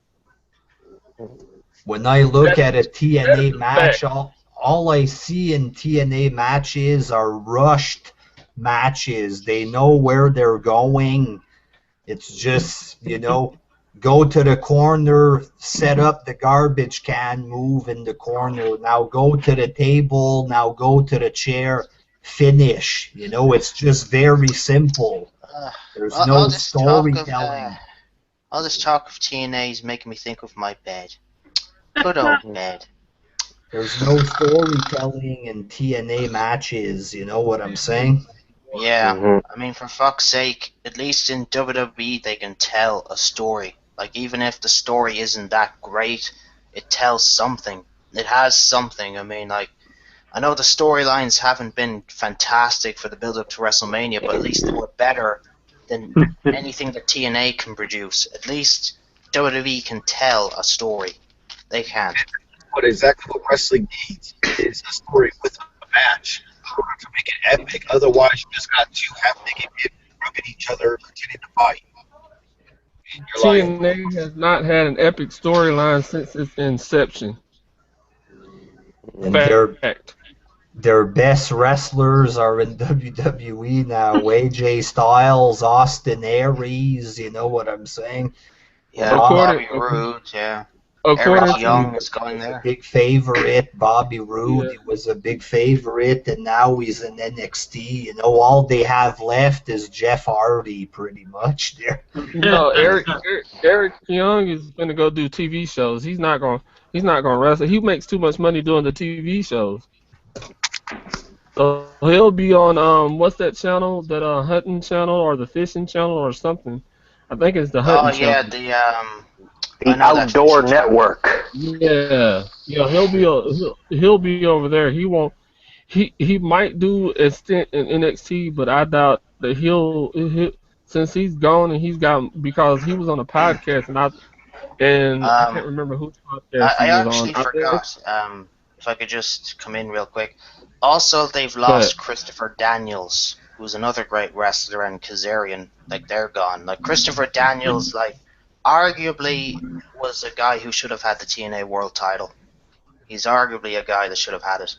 when I look at a TNA match, all I see in TNA matches are rushed matches. They know where they're going. It's just, you know, go to the corner, set up the garbage can, move in the corner. Now go to the table, now go to the chair, finish. You know, it's just very simple. There's no storytelling. All this talk of TNA is making me think of my bed. Good old bed. There's no storytelling in TNA matches, you know what I'm saying? Yeah, I mean, for fuck's sake, at least in WWE they can tell a story. Like, even if the story isn't that great, it tells something. It has something. I mean, like, I know the storylines haven't been fantastic for the build-up to WrestleMania, but at least they were better than anything that TNA can produce. At least WWE can tell a story. They can. What exactly what wrestling needs is a story with a match to make it epic. Otherwise, you just got 2 half-naked men rubbing each other, pretending to fight. TNA has not had an epic storyline since its inception. And their best wrestlers are in WWE now. AJ Styles, Austin Aries, you know what I'm saying? Yeah, Bobby Roode, yeah. Eric Young is going there. Big favorite, Bobby Roode. He was a big favorite, and now he's in NXT. You know, all they have left is Jeff Hardy, pretty much. There. No, Eric Young is gonna go do TV shows. He's not gonna wrestle. He makes too much money doing the TV shows. So he'll be on what's that channel? That hunting channel or the fishing channel or something. I think it's the hunting channel. The Outdoor Network. Yeah, he'll be over there. He won't. He might do a stint in NXT, but I doubt that he'll since he's gone and he's got because he was on a podcast and I can't remember whose podcast I he was actually on. forgot. If I could just come in real quick. Also, they've lost Christopher Daniels, who's another great wrestler, and Kazarian, like they're gone. Like Christopher Daniels, like arguably was a guy who should have had the TNA World Title. He's arguably a guy that should have had it.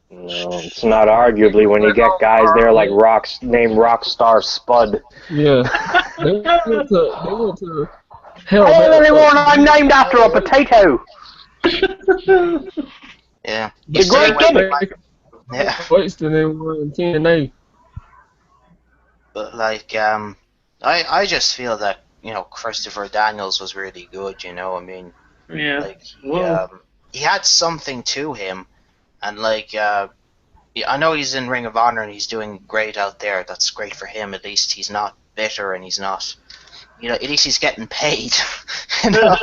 No, it's not arguably when you get guys there like named Rockstar Spud. Yeah. They went to hell. Hey, everyone, I'm named after a potato. Yeah. The great gimmick. Yeah. Wasting them in TNA. But like, I just feel that, you know, Christopher Daniels was really good, you know, I mean, Yeah. like, he had something to him, and like, I know he's in Ring of Honor and he's doing great out there, that's great for him, at least he's not bitter and he's not, you know, at least he's getting paid, you know,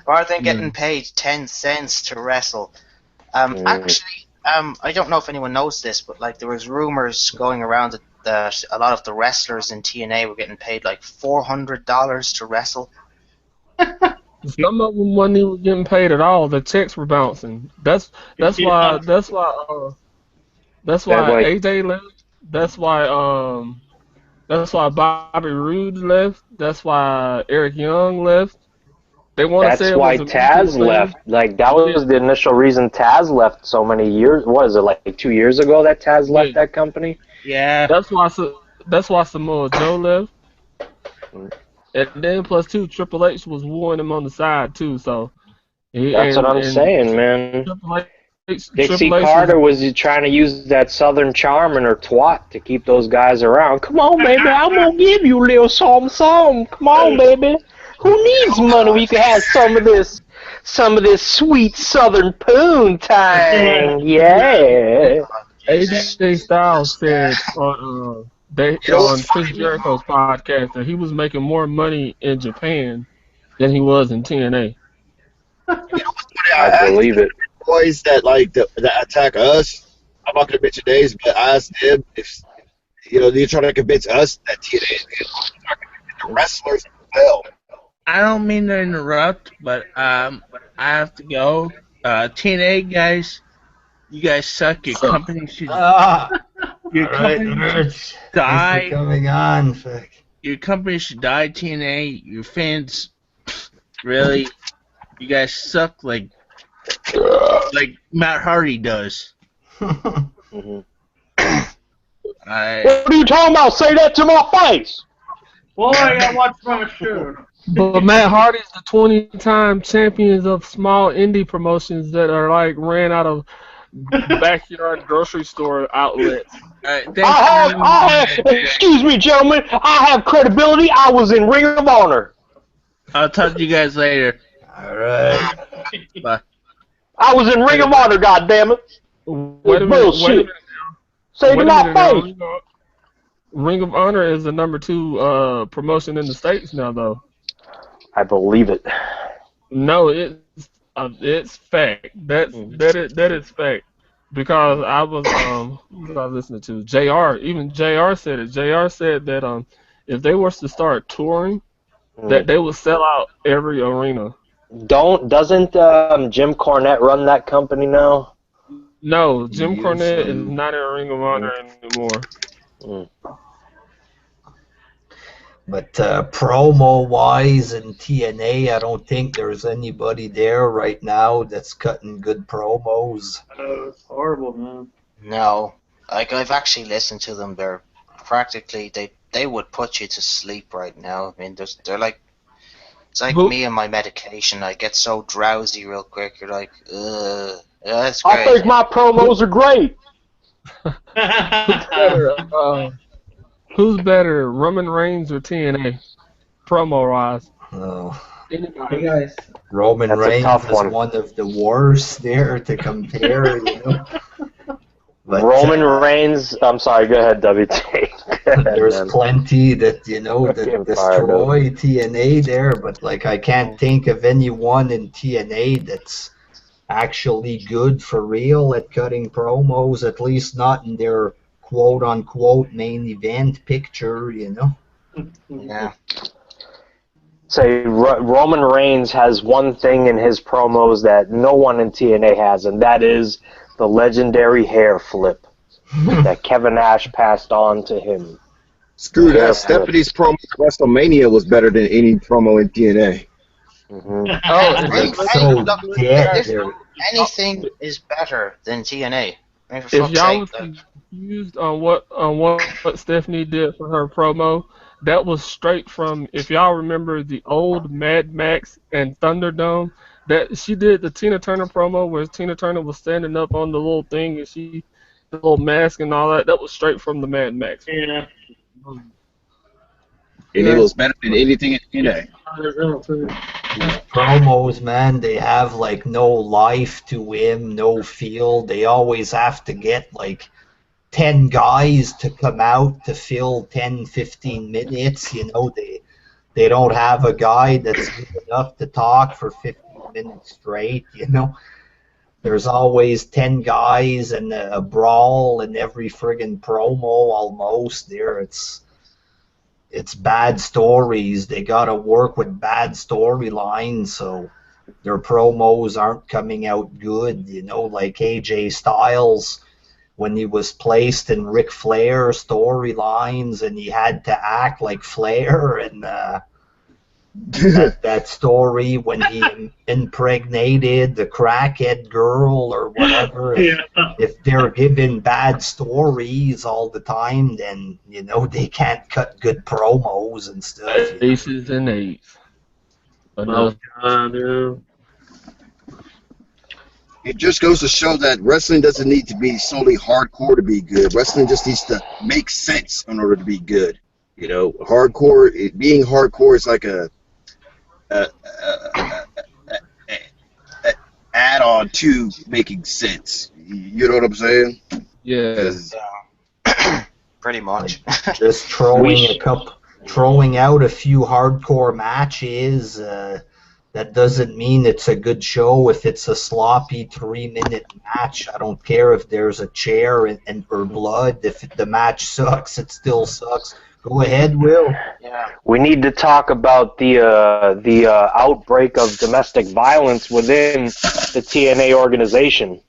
rather than getting paid 10 cents to wrestle. Actually, I don't know if anyone knows this, but like there was rumors going around that a lot of the wrestlers in TNA were getting paid like $400 to wrestle. Some of them wasn't even getting paid at all. The checks were bouncing. That's why AJ left. That's why Bobby Roode left. That's why Eric Young left. They want to say That's why Taz left. Like that was the initial reason Taz left so many years. What is it, like 2 years ago that Taz left that company? Yeah. That's why Samoa Joe left. And then plus two, Triple H was warring him on the side too. So that's what I'm saying, man. Dixie Triple H Carter was trying to use that Southern charm in her twat to keep those guys around. Come on, baby, I'm gonna give you a little something. Come on, baby. Who needs money? We can have some of this sweet Southern poontang. Yeah. AJ Styles said on Chris Jericho's podcast that he was making more money in Japan than he was in TNA. I believe it. Boys that that attack us, I'm not gonna mention names, but I asked them if they're trying to convince us that TNA is good. The wrestlers as well. I don't mean to interrupt, but I have to go. TNA guys, you guys suck. Your company should die. Coming on, fuck. Your company should die. TNA, your fans, really, you guys suck like Matt Hardy does. Mhm. I What are you talking about? Say that to my face. Boy, I watched my show. But Matt Hardy's the 20-time champions of small indie promotions that are like ran out of backyard grocery store outlets. Excuse me, gentlemen. I have credibility. I was in Ring of Honor. I'll talk to you guys later. All right. Bye. I was in Ring of Honor, goddammit. Wait a minute. Bullshit. Say it to my face. Ring of Honor is the number 2 promotion in the States now, though. I believe it. No, it's fact. That is fact. Because I was listening to JR. Even JR said it. JR said that if they were to start touring, that they would sell out every arena. Doesn't Jim Cornette run that company now? No, Jim Cornette is not in Ring of Honor anymore. But promo-wise in TNA, I don't think there's anybody there right now that's cutting good promos. Oh, it's horrible, man. No. Like, I've actually listened to them. They're practically, they would put you to sleep right now. I mean, they're like, it's like me and my medication. I get so drowsy real quick. You're like, ugh. Yeah, that's great. I think my promos are great. Who's better, Roman Reigns or TNA? Promo-wise. Oh. Hey guys. Roman That's a Reigns tough is one. one of the worst there to compare, But, Roman Reigns. I'm sorry. Go ahead, WT. There's plenty that that destroy TNA there, but I can't think of anyone in TNA that's actually good for real at cutting promos, at least not in their quote-unquote main event picture, Yeah. Say Roman Reigns has one thing in his promos that no one in TNA has, and that is the legendary hair flip. that Kevin Nash passed on to him. Screw that. Stephanie's promo at WrestleMania was better than any promo in TNA. Mm-hmm. Anything is better than TNA. I mean, for If fuck's y'all sake, was confused on what Stephanie did for her promo, that was straight from, if y'all remember the old Mad Max and Thunderdome, that she did the Tina Turner promo where Tina Turner was standing up on the little thing and she the little mask and all that. That was straight from the Mad Max. Yeah. And it was better than anything in TNA. These promos, man, they have like no life to him, no feel. They always have to get like 10 guys to come out to fill 10, 15 minutes. You know, they don't have a guy that's good enough to talk for 15 minutes straight, you know. There's always 10 guys and a brawl in every friggin' promo almost there. It's bad stories. They got to work with bad storylines, so their promos aren't coming out good. You know, like AJ Styles, when he was placed in Ric Flair storylines and he had to act like Flair, and that story when he impregnated the crackhead girl or whatever. If they're given bad stories all the time, then, you know, they can't cut good promos and stuff. Aces and eights. It just goes to show that wrestling doesn't need to be solely hardcore to be good. Wrestling just needs to make sense in order to be good. You know, being hardcore is like a add-on to making sense. You know what I'm saying? Yes. Pretty much. Just throwing out a few hardcore matches. That doesn't mean it's a good show if it's a sloppy 3-minute match. I don't care if there's a chair or blood. If the match sucks, it still sucks. Go ahead, Will. Yeah. We need to talk about the outbreak of domestic violence within the TNA organization.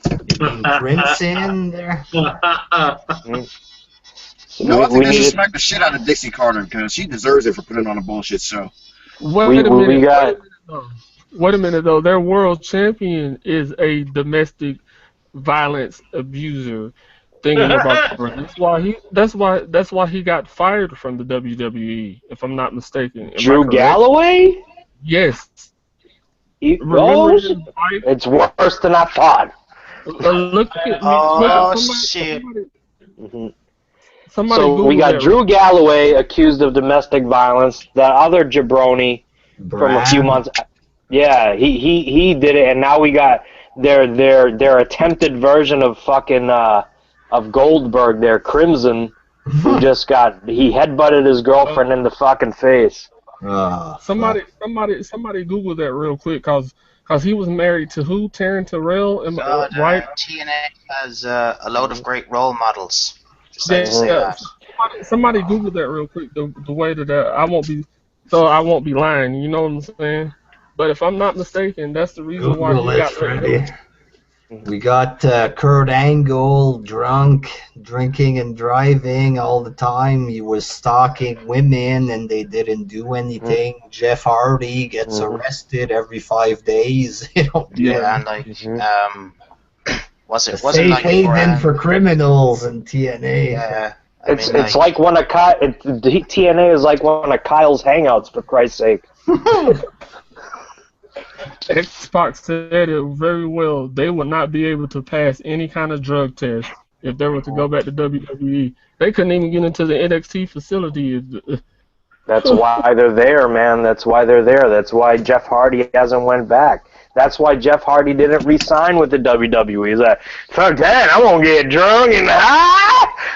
You mean Prince in there? No, I think they should smack the shit out of Dixie Carter because she deserves it for putting on a bullshit show. Wait a minute though. Their world champion is a domestic violence abuser. Thinking about that's why he got fired from the WWE, if I'm not mistaken. Drew Galloway? Yes. It's worse than I thought. Look at shit. Somebody so we got Drew Galloway accused of domestic violence. The other jabroni from a few months. Yeah, he did it, and now we got their attempted version of fucking of Goldberg, their Crimson, who just he headbutted his girlfriend in the fucking face. Somebody Google that real quick, cause he was married to who? Taryn Terrell, right? TNA has a load of great role models. Somebody Google that real quick. The way that I won't be lying. You know what I'm saying? But if I'm not mistaken, that's the reason why he got ready. We got Kurt Angle drunk, drinking and driving all the time. He was stalking women and they didn't do anything. Jeff Hardy gets arrested every 5 days. And like, wasn't safe like haven for criminals in TNA. Yeah. It's like one of TNA is like one of Kyle's hangouts, for Christ's sake. X-Pac said it very well. They would not be able to pass any kind of drug test if they were to go back to WWE. They couldn't even get into the NXT facility. That's why they're there, man. That's why they're there. That's why Jeff Hardy hasn't went back. That's why Jeff Hardy didn't re-sign with the WWE. He's like, fuck that, I'm going to get drunk and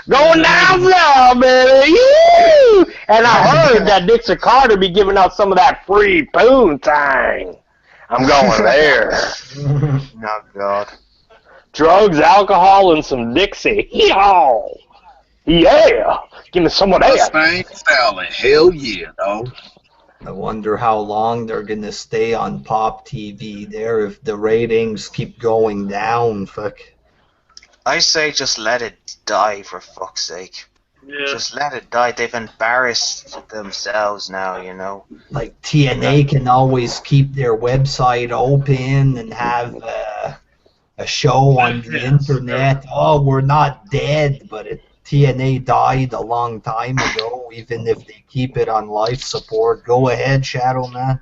going down now, baby. Woo! And I heard that Dixie Carter be giving out some of that free poontang. I'm going there. Oh, God. Drugs, alcohol, and some Dixie. Yeehaw! Yeah! Give me some of that. Mustang Stalin. Hell yeah, dog. I wonder how long they're going to stay on Pop TV there if the ratings keep going down. Fuck. I say just let it die, for fuck's sake. Yeah. Just let it die. They've embarrassed themselves now, you know. Like TNA can always keep their website open and have a show on the internet. Oh, we're not dead, but TNA died a long time ago, even if they keep it on life support. Go ahead, Shadow Man.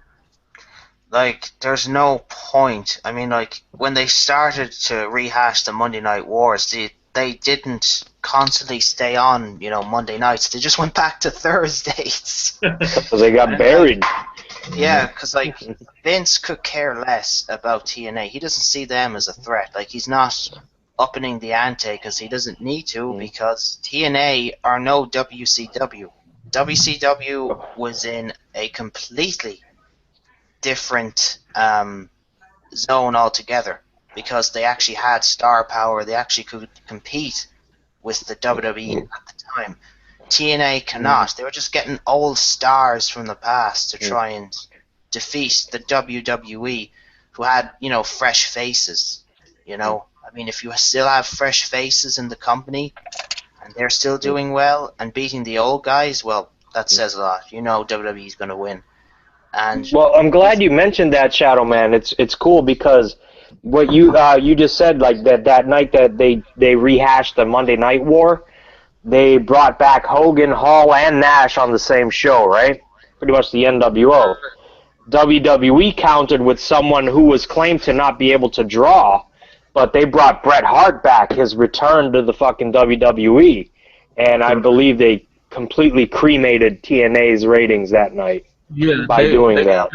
Like, there's no point. I mean, like, when they started to rehash the Monday Night Wars, they didn't constantly stay on, you know, Monday nights. They just went back to Thursdays. Because they got buried. Yeah, because, like, Vince could care less about TNA. He doesn't see them as a threat. Like, he's not upping the ante because he doesn't need to, because TNA are no WCW. WCW was in a completely different zone altogether, because they actually had star power. They actually could compete with the WWE at the time. TNA cannot. They were just getting old stars from the past to try and defeat the WWE, who had, you know, fresh faces. You know, I mean, if you still have fresh faces in the company and they're still doing well and beating the old guys, well, that says a lot. You know, WWE's going to win. And well, I'm glad you mentioned that, Shadow Man. It's cool because what you just said, like that night that they rehashed the Monday Night War, they brought back Hogan, Hall, and Nash on the same show, right? Pretty much the NWO. WWE countered with someone who was claimed to not be able to draw, but they brought Bret Hart back, his return to the fucking WWE, and I believe they completely cremated TNA's ratings that night. Yeah, by doing that.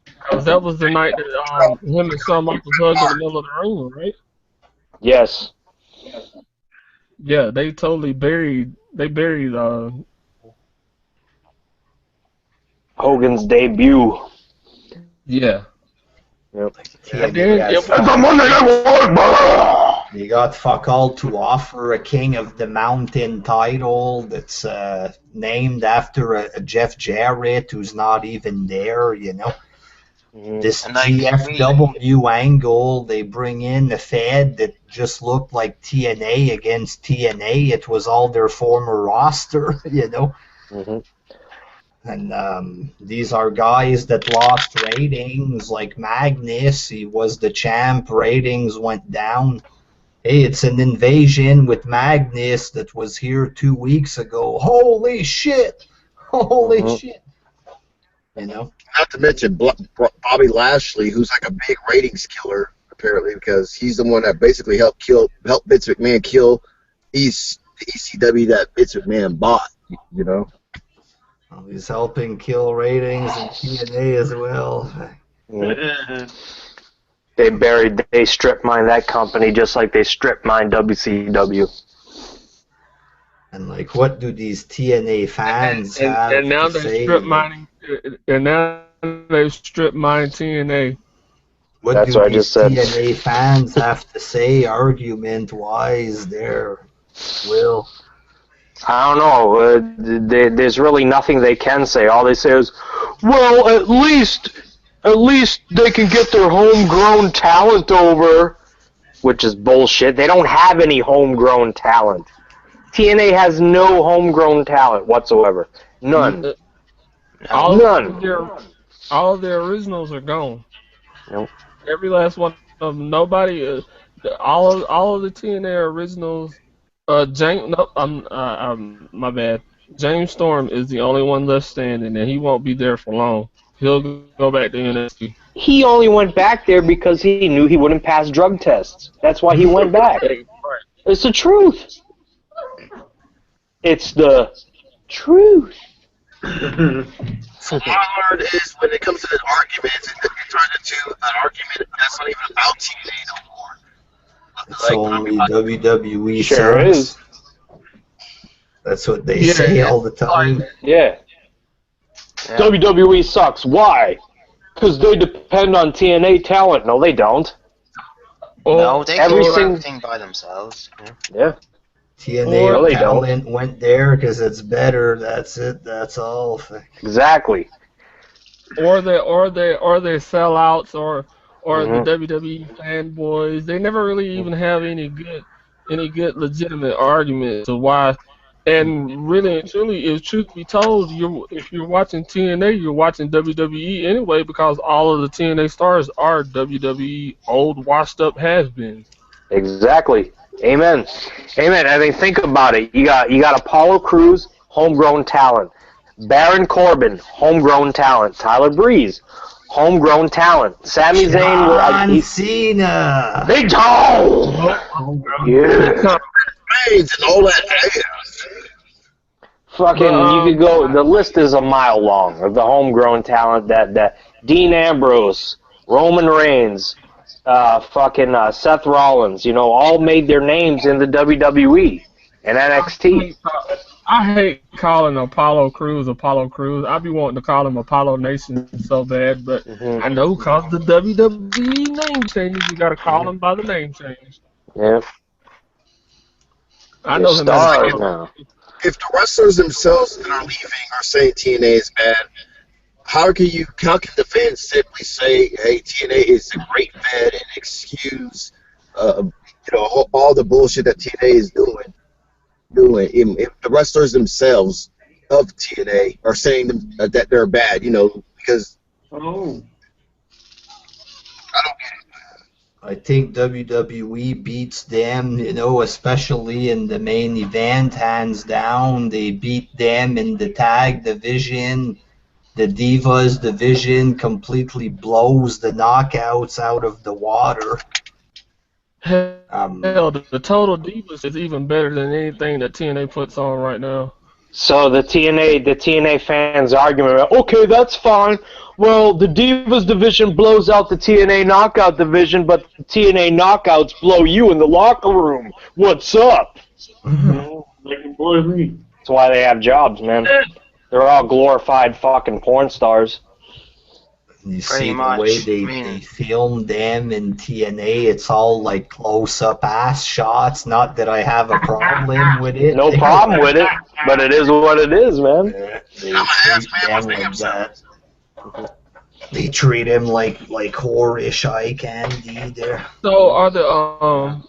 Because that was the night that him and Shawn Michaels hugged in the middle of the ring, right? Yes. Yeah, they totally buried Hogan's debut. Yeah. Yep. You got fuck all to offer, a King of the Mountain title that's named after a Jeff Jarrett who's not even there, you know. This GFW angle, they bring in a Fed that just looked like TNA against TNA. It was all their former roster, you know. And these are guys that lost ratings, like Magnus. He was the champ. Ratings went down. Hey, it's an invasion with Magnus that was here 2 weeks ago. Holy shit! Holy shit! You know? Not to mention Bobby Lashley, who's like a big ratings killer, apparently, because he's the one that basically helped Vince McMahon kill the ECW that Vince McMahon bought, you know? Well, he's helping kill ratings and TNA as well. They strip mine that company just like they strip mine WCW. And like, what do these TNA fans have and now to they say? strip mining, and now they strip mine TNA. What That's do what I these just said. TNA fans have to say argument-wise there, Will? I don't know. There's really nothing they can say. All they say is, well, at least they can get their homegrown talent over, which is bullshit. They don't have any homegrown talent. TNA has no homegrown talent whatsoever. None. None. All of their originals are gone. Nope. Every last one of them. Nobody. All of the TNA originals. My bad. James Storm is the only one left standing, and he won't be there for long. He'll go back to NXT. He only went back there because he knew he wouldn't pass drug tests. That's why he went back. It's the truth. It's the truth. So what I learned is when it comes to the arguments, it turns into an argument that's not even about TNA no more. It's only WWE Sure sucks. That's what they say all the time. Yeah. WWE sucks. Why? Because they depend on TNA talent. No, they don't. No, they can do everything by themselves. Yeah. TNA talent went there because it's better. That's it. That's all. Exactly. Or they sellouts or the WWE fanboys. They never really even have any good any good legitimate argument to why. And really and truly, if truth be told, if you're watching TNA, you're watching WWE anyway because all of the TNA stars are WWE old, washed up has-beens. Exactly. Amen. Amen. I mean, think about it. You got Apollo Crews, homegrown talent. Baron Corbin, homegrown talent. Tyler Breeze, homegrown talent. Sami Zayn, John Cena. Big Tom. Yeah. and all that. Fucking, you could go. The list is a mile long of the homegrown talent that Dean Ambrose, Roman Reigns, Seth Rollins, all made their names in the WWE and NXT. I hate calling Apollo Crews. I be wanting to call him Apollo Nation so bad, but I know because the WWE name changes, you got to call him by the name change. Yeah. I know him stars now. If the wrestlers themselves that are leaving are saying TNA is bad, how can the fans simply say, "Hey, TNA is a great bed," and excuse, all the bullshit that TNA is doing? If the wrestlers themselves of TNA are saying that they're bad, because I don't get it. I think WWE beats them, especially in the main event, hands down. They beat them in the tag division. The Divas division completely blows the knockouts out of the water. Hell, the Total Divas is even better than anything that TNA puts on right now. So the TNA fans' argument, okay, that's fine. Well, the Divas division blows out the TNA Knockout division, but the TNA Knockouts blow you in the locker room. What's up? They can blow me. That's why they have jobs, man. They're all glorified fucking porn stars. You Pretty see much. the way they film them in TNA, it's all like close-up ass shots. Not that I have a problem with it. No problem with it, but it is what it is, man. They treat them like that. They treat him like whorish eye candy there. So are the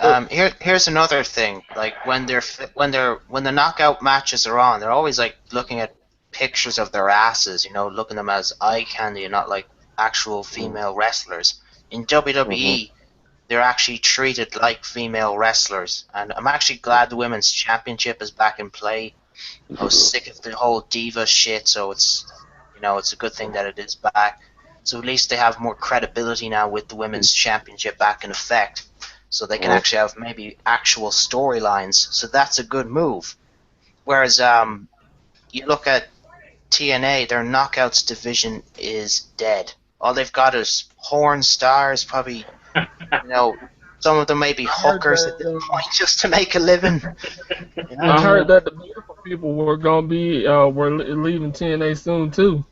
And here's another thing. Like when the knockout matches are on, they're always like looking at pictures of their asses, looking at them as eye candy and not like actual female wrestlers. In WWE, they're actually treated like female wrestlers, and I'm actually glad the women's championship is back in play. I was sick of the whole diva shit, so it's a good thing that it is back. So at least they have more credibility now with the women's championship back in effect. So they can actually have maybe actual storylines. So that's a good move. Whereas you look at TNA, their knockouts division is dead. All they've got is porn stars, probably, some of them may be hookers at this point just to make a living. I heard that the beautiful people were gonna be were leaving TNA soon too.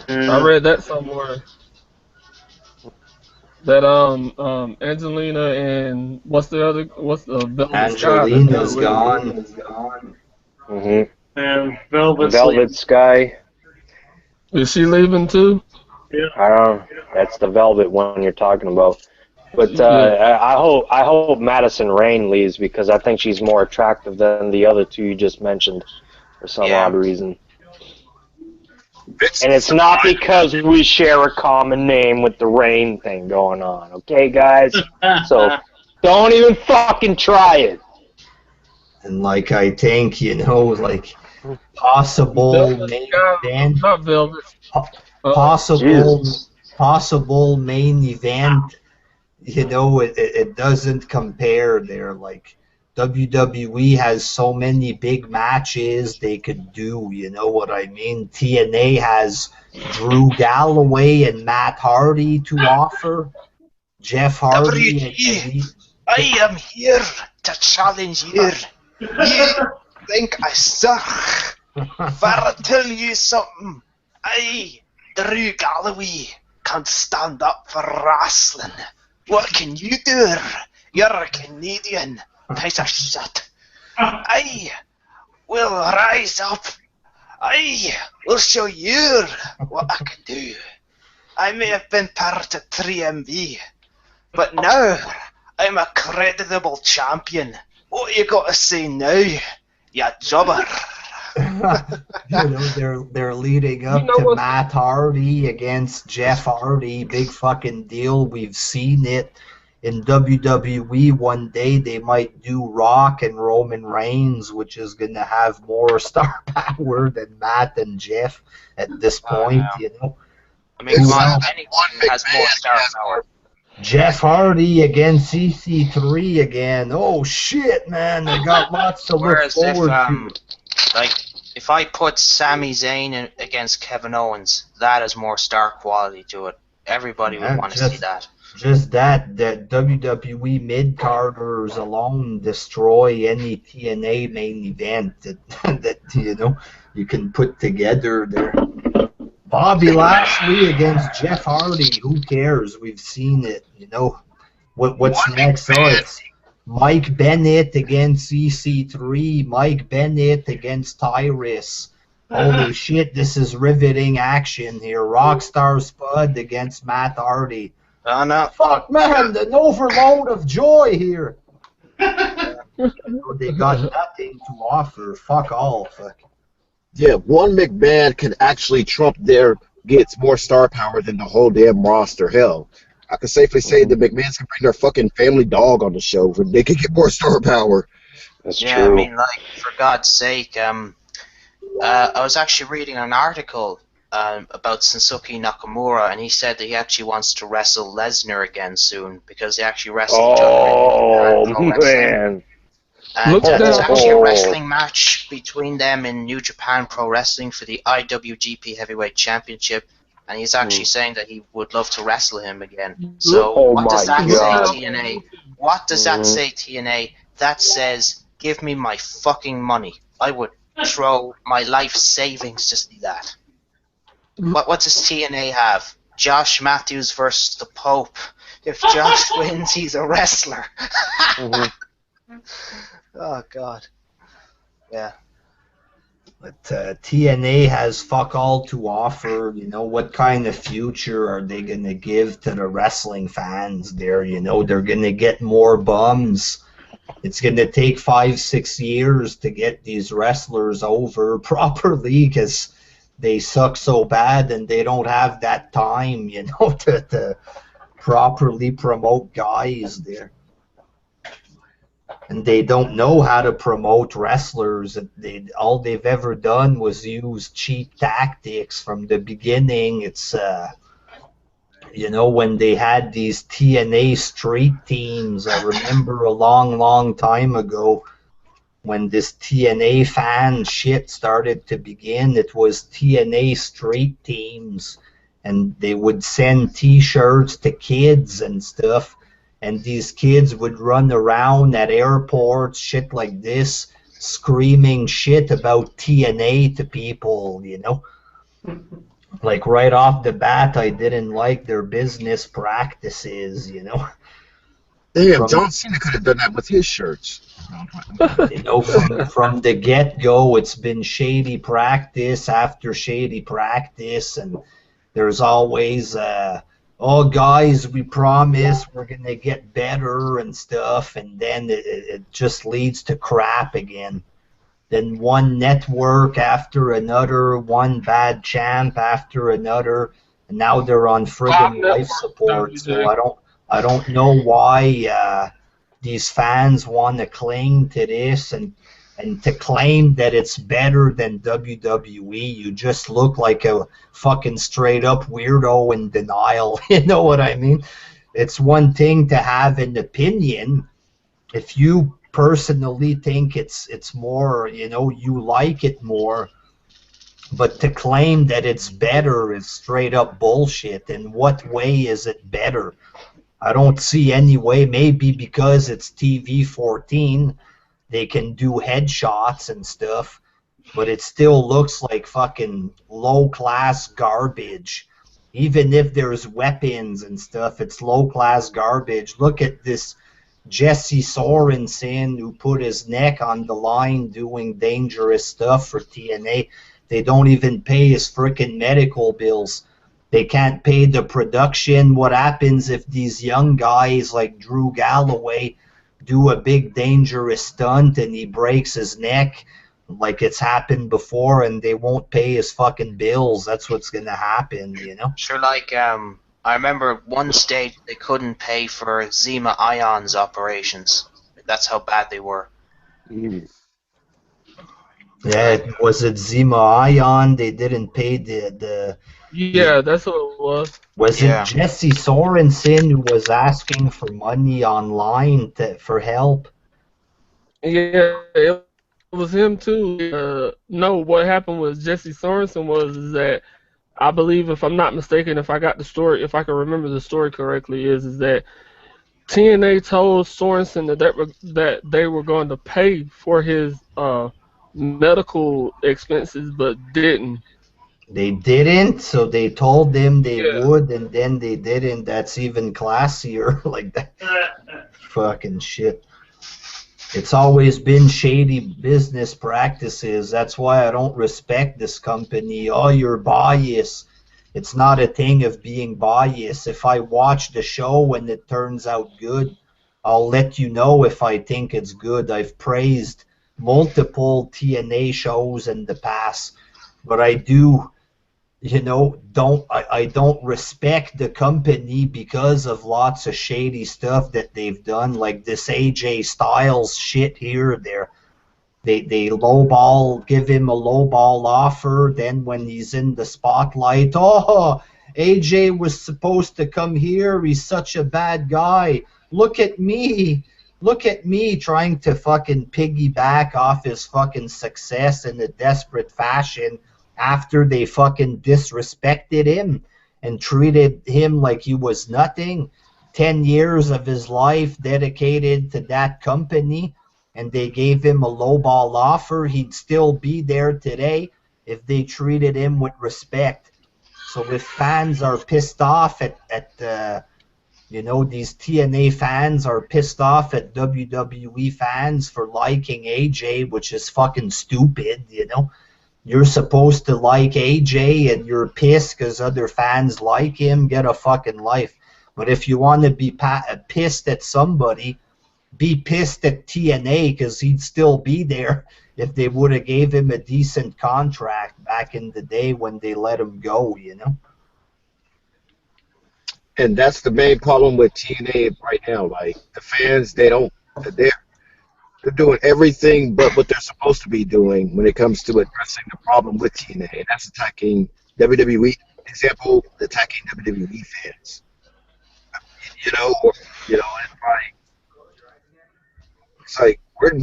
I read that somewhere. That Angelina and what's the Velvet Angelina's gone. And Velvet Sky. Is she leaving too? Yeah. I don't know. That's the Velvet one you're talking about. But I hope Madison Rayne leaves because I think she's more attractive than the other two you just mentioned for some odd reason. And it's not because we share a common name with the Rain thing going on, okay, guys? So don't even fucking try it. And I think, possible main event. Not Velvet. Possible main event. It doesn't compare there. WWE has so many big matches they could do, you know what I mean? TNA has Drew Galloway and Matt Hardy to offer. Jeff Hardy. WWE, I am here to challenge you. You think I suck? But I'll tell you something. Drew Galloway, can stand up for wrestling. What can you do? You're a Canadian. Piece of shit. I will rise up. I will show you what I can do. I may have been part of 3MB, But now, I'm a creditable champion. What you got to say now, ya jobber? They're leading up know to what? Matt Hardy against Jeff Hardy. Big fucking deal. We've seen it in WWE. One day they might do Rock and Roman Reigns, which is gonna have more star power than Matt and Jeff at this point. Yeah. You know, I mean, come on, anyone has more star power. Jeff Hardy against EC3 again. Oh shit, man! I got lots to look Whereas if, forward to. if I put Sami Zayn against Kevin Owens, that has more star quality to it. Everybody would want to see that. Just that WWE mid-carders alone destroy any TNA main event that you can put together there. Bobby Lashley against Jeff Hardy. Who cares? We've seen it. What's next? Oh, it's Mike Bennett against EC3. Mike Bennett against Tyrus. Holy shit! This is riveting action here. Rockstar Spud against Matt Hardy. Oh no! Fuck, man, an overload of joy here. They got nothing to offer. Fuck all. Fuck. Yeah, one McMahon can actually trump gets more star power than the whole damn roster. Hell, I can safely say the McMahons can bring their fucking family dog on the show and they can get more star power. That's Yeah, true. I mean, for God's sake, I was actually reading an article about Shinsuke Nakamura, and he said that he actually wants to wrestle Lesnar again soon because they actually wrestled each other in Pro Wrestling. Man. And Look at there's that. actually a wrestling match between them in New Japan Pro Wrestling for the IWGP Heavyweight Championship, and he's actually saying that he would love to wrestle him again. So Oh what does my that God. say, TNA? What does that say, TNA? That says, give me my fucking money. I would throw my life savings to see that. What does TNA have? Josh Matthews versus the Pope. If Josh wins, he's a wrestler. Oh, God. Yeah. But TNA has fuck all to offer. What kind of future are they going to give to the wrestling fans there? They're going to get more bums. It's going to take 5-6 years to get these wrestlers over properly because they suck so bad and they don't have that time, to properly promote guys there. And they don't know how to promote wrestlers. All they've ever done was use cheap tactics from the beginning. It's, when they had these TNA street teams, I remember a long, long time ago when this TNA fan shit started to begin, it was TNA street teams, and they would send T-shirts to kids and stuff. And these kids would run around at airports, shit like this, screaming shit about TNA to people, Like right off the bat, I didn't like their business practices, Damn, John Cena could have done that with his shirts. From the get-go, it's been shady practice after shady practice, and there's always... oh, guys, we promise we're going to get better and stuff, and then it just leads to crap again. Then one network after another, one bad champ after another, and now they're on friggin' life support, so I don't know why these fans want to cling to this and to claim that it's better than WWE. You just look like a fucking straight up weirdo in denial. You know what I mean? It's one thing to have an opinion. If you personally think it's more, you like it more, but to claim that it's better is straight up bullshit. In what way is it better? I don't see any way. Maybe because it's TV 14. They can do headshots and stuff, but it still looks like fucking low-class garbage. Even if there's weapons and stuff, it's low-class garbage. Look at this Jesse Sorensen who put his neck on the line doing dangerous stuff for TNA. They don't even pay his frickin' medical bills. They can't pay the production. What happens if these young guys like Drew Galloway do a big dangerous stunt and he breaks his neck like it's happened before and they won't pay his fucking bills? That's what's going to happen, you know? Sure, like, I remember at one stage they couldn't pay for Zima Ion's operations. That's how bad they were. Yeah, was it Zima Ion? They didn't pay the Yeah, that's what it was. Was Yeah. it Jesse Sorensen who was asking for money online for help? Yeah, it was him too. No, what happened was Jesse Sorensen was that I believe, if I'm not mistaken, if I got the story, if I can remember the story correctly, is that TNA told Sorensen that they were going to pay for his medical expenses, but didn't. They didn't, so they told them they Yeah. would, and then they didn't. That's even classier. Like that fucking shit. It's always been shady business practices. That's why I don't respect this company. Oh, you're biased. It's not a thing of being biased. If I watch the show and it turns out good, I'll let you know if I think it's good. I've praised multiple TNA shows in the past, but I do, you know, I don't respect the company because of lots of shady stuff that they've done, like this AJ Styles shit here. They lowball, give him a lowball offer. Then when he's in the spotlight, oh, AJ was supposed to come here. He's such a bad guy. Look at me trying to fucking piggyback off his fucking success in a desperate fashion after they fucking disrespected him and treated him like he was nothing. 10 years of his life dedicated to that company, and they gave him a lowball offer. He'd still be there today if they treated him with respect. So if fans are pissed off at you know, these TNA fans are pissed off at WWE fans for liking AJ, which is fucking stupid, you know. You're supposed to like AJ and you're pissed because other fans like him. Get a fucking life. But if you want to be pissed at somebody, be pissed at TNA because he'd still be there if they would have gave him a decent contract back in the day when they let him go, you know? And that's the main problem with TNA right now. Like, the fans, they're doing everything but what they're supposed to be doing when it comes to addressing the problem with TNA, and that's attacking WWE. Example, attacking WWE fans. It's like we're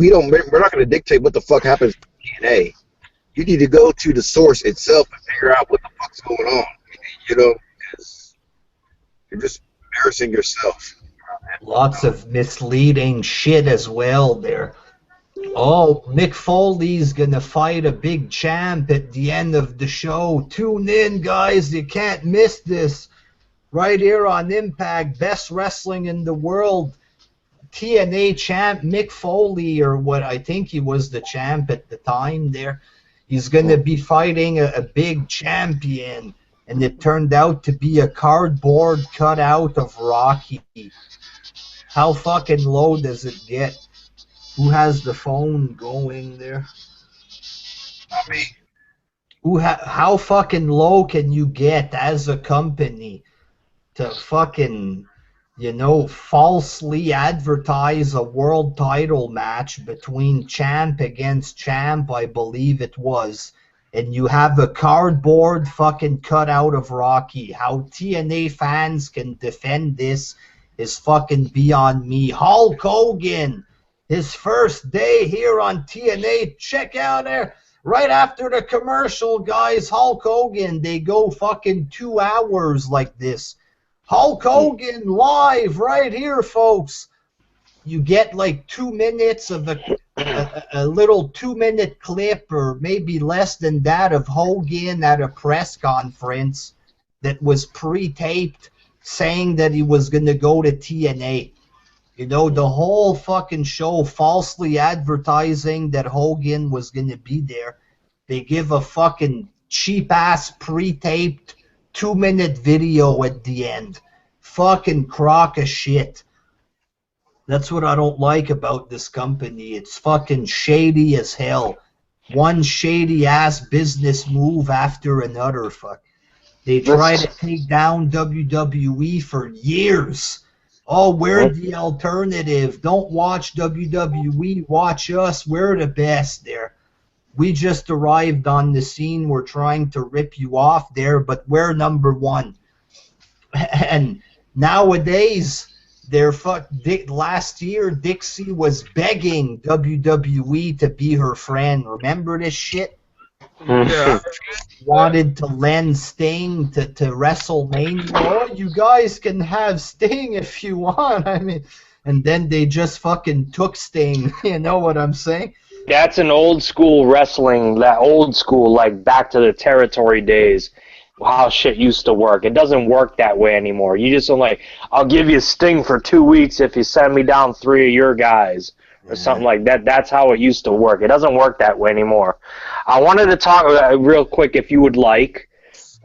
not going to dictate what the fuck happens to TNA. You need to go to the source itself and figure out what the fuck's going on. You know, 'cause you're just embarrassing yourself. Lots of misleading shit as well there. Oh, Mick Foley's gonna fight a big champ at the end of the show. Tune in, guys. You can't miss this. Right here on Impact, best wrestling in the world. TNA champ Mick Foley, or what I think he was the champ at the time there. He's gonna be fighting a big champion, and it turned out to be a cardboard cutout of Rocky. How fucking low does it get? Who has the phone going there? Me. How fucking low can you get as a company to fucking, you know, falsely advertise a world title match between champ against champ, I believe it was, and you have a cardboard fucking cutout of Rocky? How TNA fans can defend this is fucking beyond me. Hulk Hogan, his first day here on TNA. Check out there. Right after the commercial, guys, Hulk Hogan, they go fucking 2 hours like this. Hulk Hogan live right here, folks. You get like 2 minutes of a little 2-minute clip, or maybe less than that, of Hogan at a press conference that was pre-taped saying that he was going to go to TNA. You know, the whole fucking show falsely advertising that Hogan was going to be there. They give a fucking cheap-ass pre-taped 2-minute video at the end. Fucking crock of shit. That's what I don't like about this company. It's fucking shady as hell. One shady ass business move after another. Fuck. They try to take down WWE for years. Oh, we're the alternative. Don't watch WWE. Watch us. We're the best there. We just arrived on the scene. We're trying to rip you off there, but we're number one. And nowadays, last year, Dixie was begging WWE to be her friend. Remember this shit? Yeah. Wanted to lend Sting to WrestleMania. Oh, you guys can have Sting if you want. I mean, and then they just fucking took Sting. You know what I'm saying? That's an old school wrestling, that old school, like back to the territory days. How shit used to work. It doesn't work that way anymore. You just don't like, I'll give you Sting for 2 weeks if you send me down 3 of your guys. Or something like that. That's how it used to work. It doesn't work that way anymore. I wanted to talk real quick, if you would like,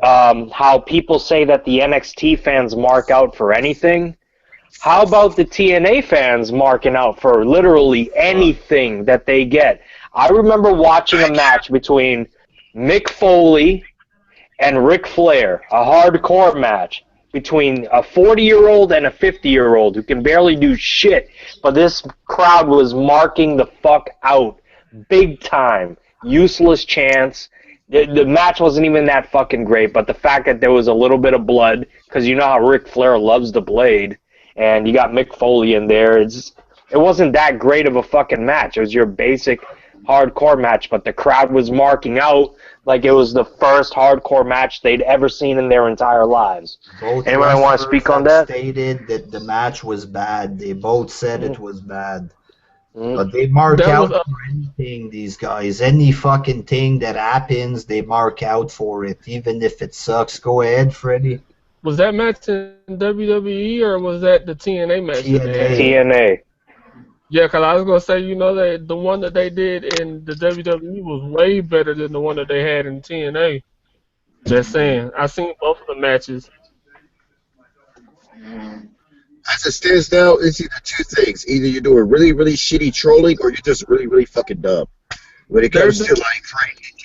how people say that the NXT fans mark out for anything. How about the TNA fans marking out for literally anything that they get? I remember watching a match between Mick Foley and Ric Flair, a hardcore match between a 40-year-old and a 50-year-old who can barely do shit, but this crowd was marking the fuck out big time. Useless chants. The match wasn't even that fucking great, but the fact that there was a little bit of blood, because you know how Ric Flair loves the blade, and you got Mick Foley in there, it wasn't that great of a fucking match. It was your basic hardcore match, but the crowd was marking out like it was the first hardcore match they'd ever seen in their entire lives. Both Anyone want to speak on that? Stated that the match was bad. They both said it was bad. But they mark out for anything, these guys. Any fucking thing that happens, they mark out for it, even if it sucks. Go ahead, Freddie. Was that match in WWE or was that the TNA match? TNA. Yeah, because I was going to say, you know, that the one that they did in the WWE was way better than the one that they had in TNA. Just saying. I seen both of the matches. As it stands now, it's either two things. Either you're doing really, really shitty trolling or you're just really, really fucking dumb. When it comes to, like,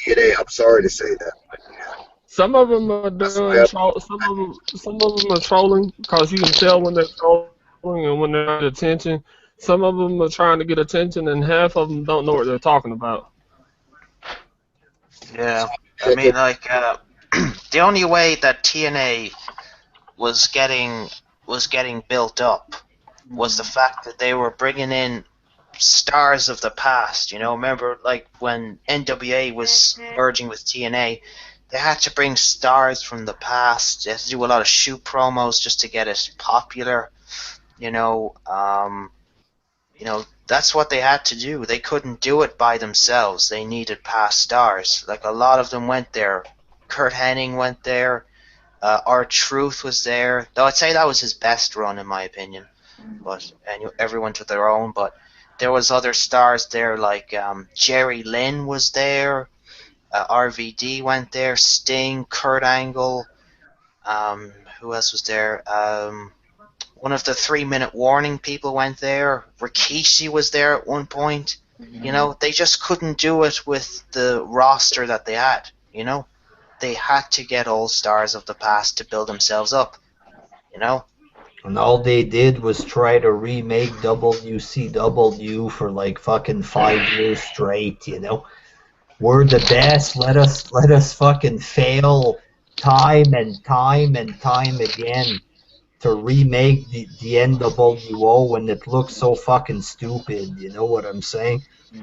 TNA, I'm sorry to say that. But, yeah. Some of them are doing some of them are trolling because you can tell when they're trolling and when they're not attention. Some of them are trying to get attention, and half of them don't know what they're talking about. Yeah, I mean, like, the only way that TNA was getting built up was the fact that they were bringing in stars of the past. You know, remember, like, when NWA was merging with TNA, they had to bring stars from the past. They had to do a lot of shoot promos just to get it popular. You know, that's what they had to do. They couldn't do it by themselves. They needed past stars. Like, a lot of them went there. Kurt Hennig went there. R-Truth was there. Though I'd say that was his best run, in my opinion. But everyone to their own. But there was other stars there, like Jerry Lynn was there. RVD went there. Sting, Kurt Angle. Who else was there? One of the 3-minute warning people went there. Rikishi was there at one point. You know, they just couldn't do it with the roster that they had. You know, they had to get old stars of the past to build themselves up. You know. And all they did was try to remake WCW for like fucking 5 years straight. You know, we're the best. Let us fucking fail time and time and time again to remake the NWO when it looks so fucking stupid. You know what I'm saying? You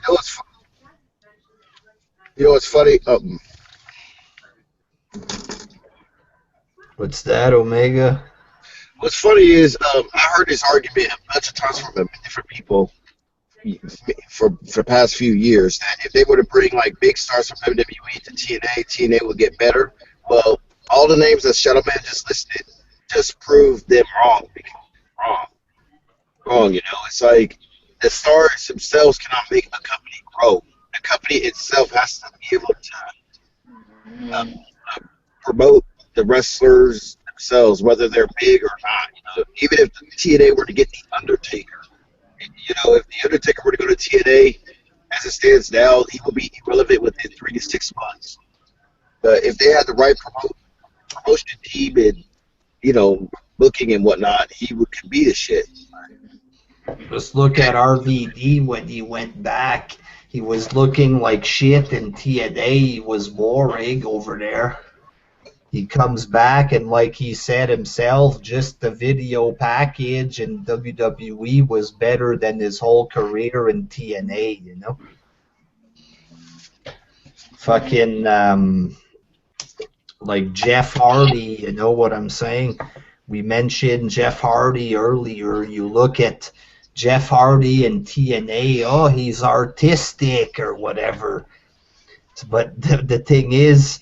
know what's funny? What's that, Omega? What's funny is I heard this argument a bunch of times from different people for the past few years that if they were to bring like big stars from WWE to TNA would get better. Well, all the names that Shadowman just listed just proved them wrong. Wrong, you know. It's like the stars themselves cannot make a company grow. The company itself has to be able to promote the wrestlers themselves, whether they're big or not. You know, even if TNA were to get the Undertaker, you know, if the Undertaker were to go to TNA, as it stands now, he will be irrelevant within 3 to 6 months. But if they had the right promotion team and, you know, booking and whatnot, he could be the shit. Just look at RVD when he went back. He was looking like shit in TNA. He was boring over there. He comes back, and like he said himself, just the video package in WWE was better than his whole career in TNA, you know? Fucking, like Jeff Hardy, you know what I'm saying? We mentioned Jeff Hardy earlier. You look at Jeff Hardy in TNA, oh, he's artistic or whatever. But the thing is,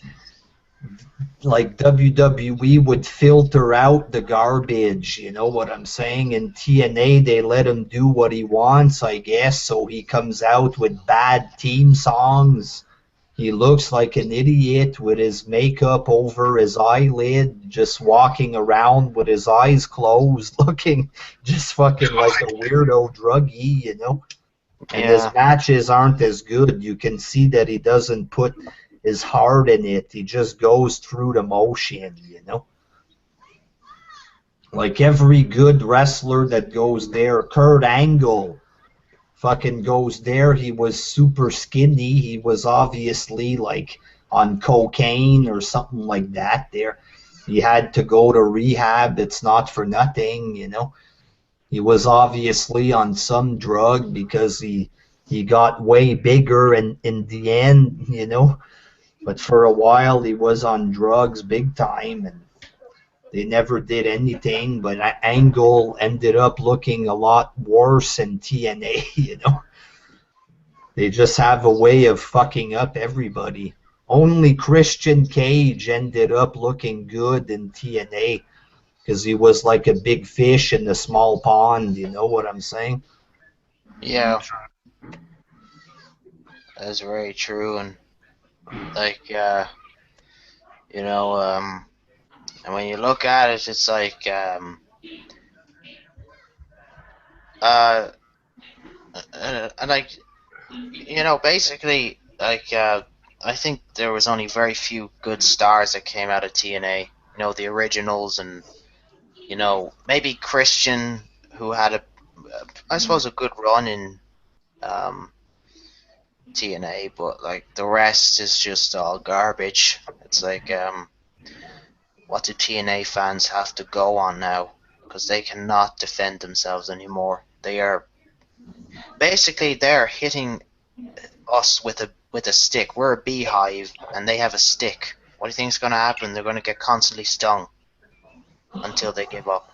like WWE would filter out the garbage, you know what I'm saying? In TNA, they let him do what he wants, I guess, so he comes out with bad theme songs. He looks like an idiot with his makeup over his eyelid, just walking around with his eyes closed, looking just fucking like a weirdo druggie, you know? And his matches aren't as good. You can see that he doesn't put his heart in it. He just goes through the motion, you know? Like every good wrestler that goes there, Kurt Angle fucking goes there. He was super skinny. He was obviously like on cocaine or something like that there. He had to go to rehab. It's not for nothing, you know? He was obviously on some drug because he got way bigger in the end, you know? But for a while he was on drugs big time, and they never did anything. But Angle ended up looking a lot worse in TNA, you know? They just have a way of fucking up everybody. Only Christian Cage ended up looking good in TNA because he was like a big fish in a small pond, you know what I'm saying? Yeah. That's very true, and like you know, and when you look at it, it's like and like, you know, basically, like I think there was only very few good stars that came out of TNA. You know, the originals, and you know, maybe Christian, who had I suppose a good run in TNA, but like the rest is just all garbage. It's like, what do TNA fans have to go on now? Because they cannot defend themselves anymore. They're hitting us with a stick. We're a beehive, and they have a stick. What do you think is going to happen? They're going to get constantly stung until they give up.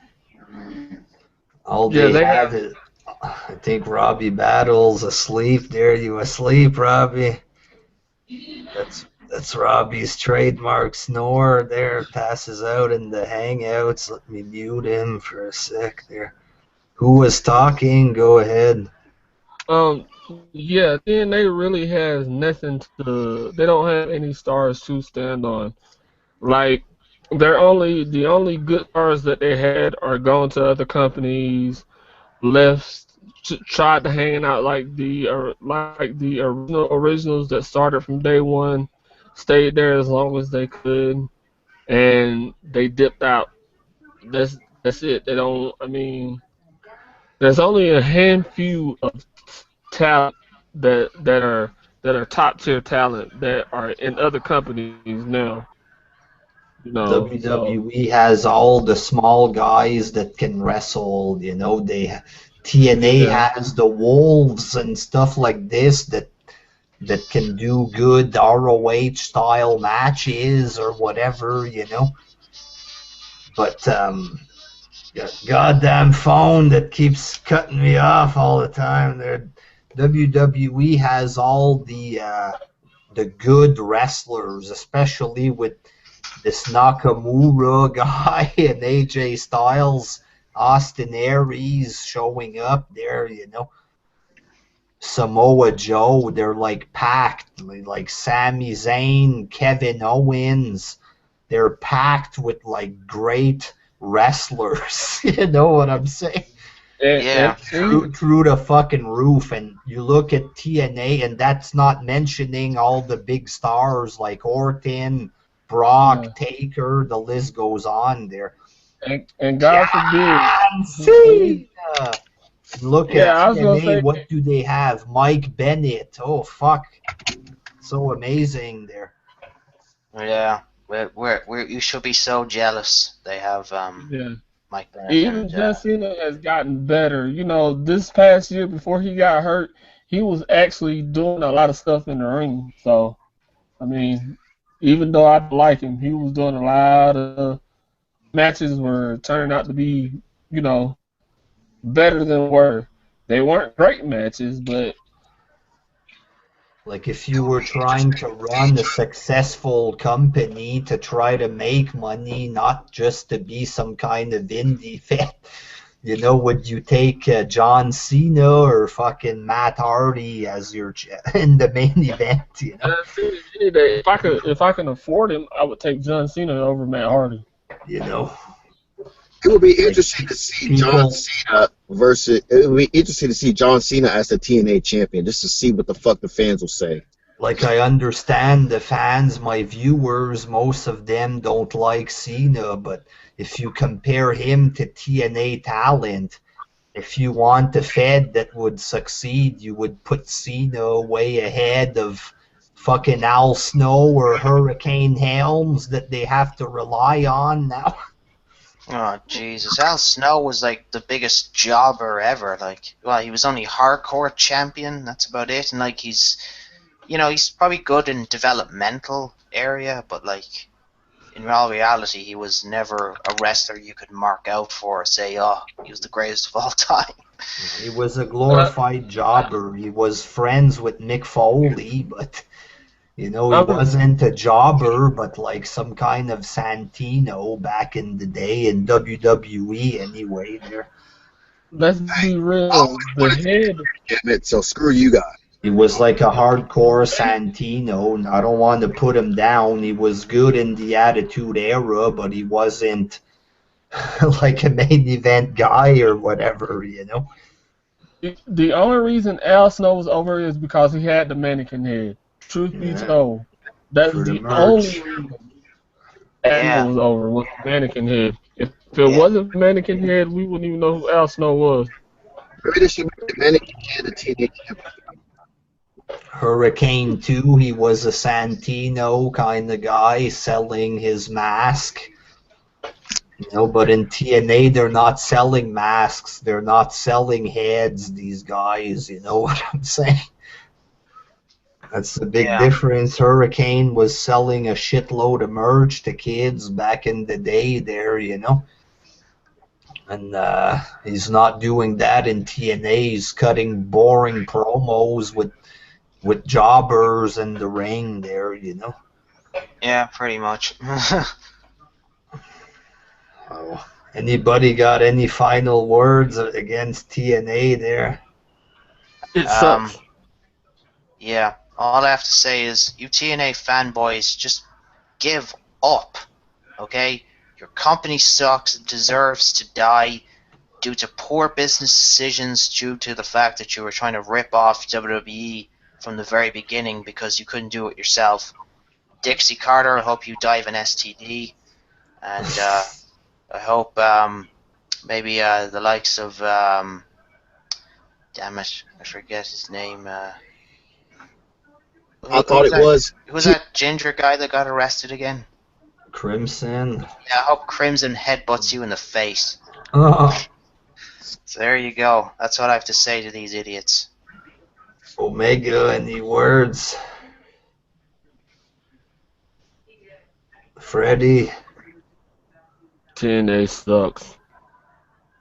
All they have is, I think Robbie Battle's asleep. There, you asleep, Robbie? That's Robbie's trademark snore. There, passes out in the Hangouts. Let me mute him for a sec. There. Who was talking? Go ahead. Yeah, TNA really has nothing to. They don't have any stars to stand on. Like, the only good stars that they had are going to other companies, left, tried to hang out like the originals that started from day one, stayed there as long as they could, and they dipped out. That's it. They don't. I mean, there's only a handful of talent that are top tier talent that are in other companies now. You know, WWE has all the small guys that can wrestle. You know, TNA has the Wolves and stuff like this that can do good ROH style matches or whatever. You know, but goddamn phone that keeps cutting me off all the time. WWE has all the good wrestlers, especially with this Nakamura guy and AJ Styles, Austin Aries showing up there, you know. Samoa Joe, they're like packed. Like Sami Zayn, Kevin Owens, they're packed with like great wrestlers. You know what I'm saying? Yeah. Through the fucking roof. And you look at TNA, and that's not mentioning all the big stars like Orton, Brock, Taker. The list goes on there. And God forbid. John Cena. Look at TNA. What do they have? Mike Bennett. Oh fuck, so amazing there. Yeah. You should be so jealous. They have Mike Bennett. Even John Cena has gotten better. You know, this past year before he got hurt, he was actually doing a lot of stuff in the ring. So, I mean, even though I like him, he was doing a lot of matches were turning out to be, you know, better than were. They weren't great matches, but like if you were trying to run a successful company to try to make money, not just to be some kind of indie fan, you know, would you take John Cena or fucking Matt Hardy as your in the main event? You know, if I can afford him, I would take John Cena over Matt Hardy. You know. It would be interesting to see John Cena versus. It would be interesting to see John Cena as the TNA champion, just to see what the fuck the fans will say. Like, I understand the fans, my viewers, most of them don't like Cena, but if you compare him to TNA talent, if you want a Fed that would succeed, you would put Cena way ahead of fucking Al Snow or Hurricane Helms that they have to rely on now. Oh, Jesus. Al Snow was, like, the biggest jobber ever. Like, well, he was only hardcore champion. That's about it. And, like, he's probably good in developmental area, but, like, in all reality, he was never a wrestler you could mark out for or say, oh, he was the greatest of all time. He was a glorified jobber. He was friends with Mick Foley, but... You know, he wasn't a jobber, but like some kind of Santino back in the day in WWE anyway. There. Let's be real. The head. Damn it, so screw you guys. He was like a hardcore Santino, and I don't want to put him down. He was good in the Attitude Era, but he wasn't like a main event guy or whatever, you know. The only reason Al Snow was over is because he had the mannequin head. Truth be told, that's the only reason Al was over with the mannequin head. If it wasn't mannequin head, we wouldn't even know who Al Snow was. Maybe they should make the mannequin head a TNA champion. Hurricane 2, he was a Santino kind of guy selling his mask. You know, but in TNA, they're not selling masks. They're not selling heads, these guys. You know what I'm saying? That's the big difference. Hurricane was selling a shitload of merch to kids back in the day there, you know. And he's not doing that in TNA. He's cutting boring promos with jobbers in the ring there, you know. Yeah, pretty much. Oh, anybody got any final words against TNA there? It sucks. Yeah. All I have to say is, you TNA fanboys, just give up, okay? Your company sucks and deserves to die due to poor business decisions, due to the fact that you were trying to rip off WWE from the very beginning because you couldn't do it yourself. Dixie Carter, I hope you die of an STD, and I hope maybe the likes of, damn it, I forget his name, I thought it was. Who was that ginger guy that got arrested again? Crimson. Yeah, I hope Crimson headbutts you in the face. Oh. So there you go. That's what I have to say to these idiots. Omega, any words? Freddy? TNA sucks.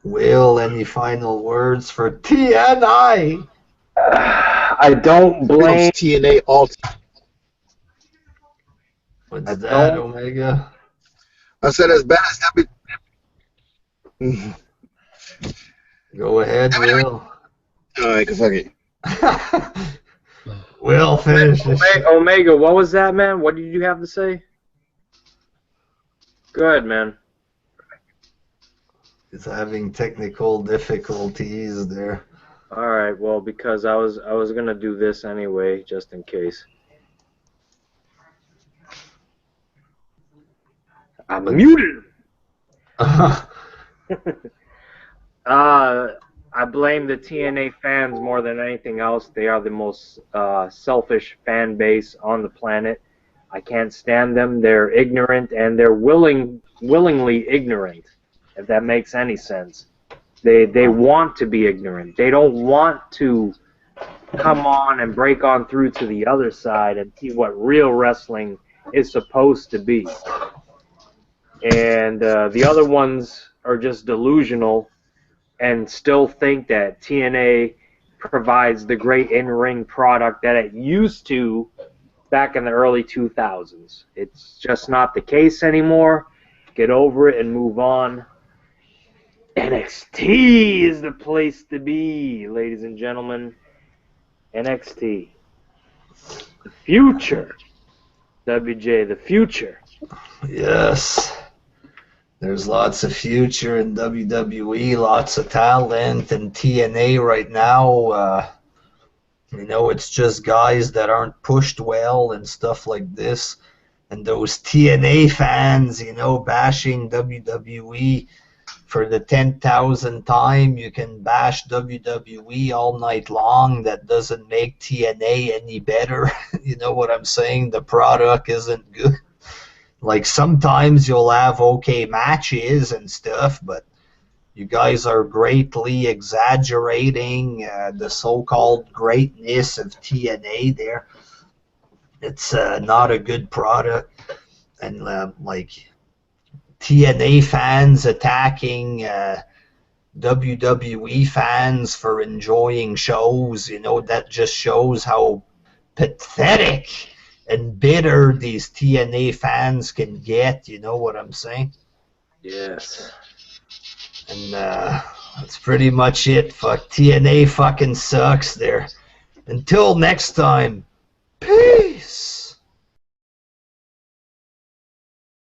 Will, any final words for TNI? I don't blame TNA all time. What's that, Omega? I said as bad as that. Go ahead, Will. Alright, fuck it. We'll finish this shit. Omega, what was that, man? What did you have to say? Go ahead, man. He's having technical difficulties there. All right, well, because I was gonna do this anyway, just in case. I'm muted. I blame the TNA fans more than anything else. They are the most selfish fan base on the planet. I can't stand them. They're ignorant, and they're willingly ignorant, if that makes any sense. They want to be ignorant. They don't want to come on and break on through to the other side and see what real wrestling is supposed to be. And the other ones are just delusional and still think that TNA provides the great in-ring product that it used to back in the early 2000s. It's just not the case anymore. Get over it and move on. NXT is the place to be, ladies and gentlemen. NXT. The future. WJ, the future. Yes. There's lots of future in WWE, lots of talent in TNA right now. You know, it's just guys that aren't pushed well and stuff like this. And those TNA fans, you know, bashing WWE for the 10,000th time. You can bash WWE all night long. That doesn't make TNA any better. You know what I'm saying? The product isn't good. Like, sometimes you'll have okay matches and stuff, but you guys are greatly exaggerating the so-called greatness of TNA there. It's not a good product. And, like, TNA fans attacking WWE fans for enjoying shows, you know, that just shows how pathetic and bitter these TNA fans can get, you know what I'm saying? Yes. And that's pretty much it. Fuck, TNA fucking sucks there. Until next time, peace!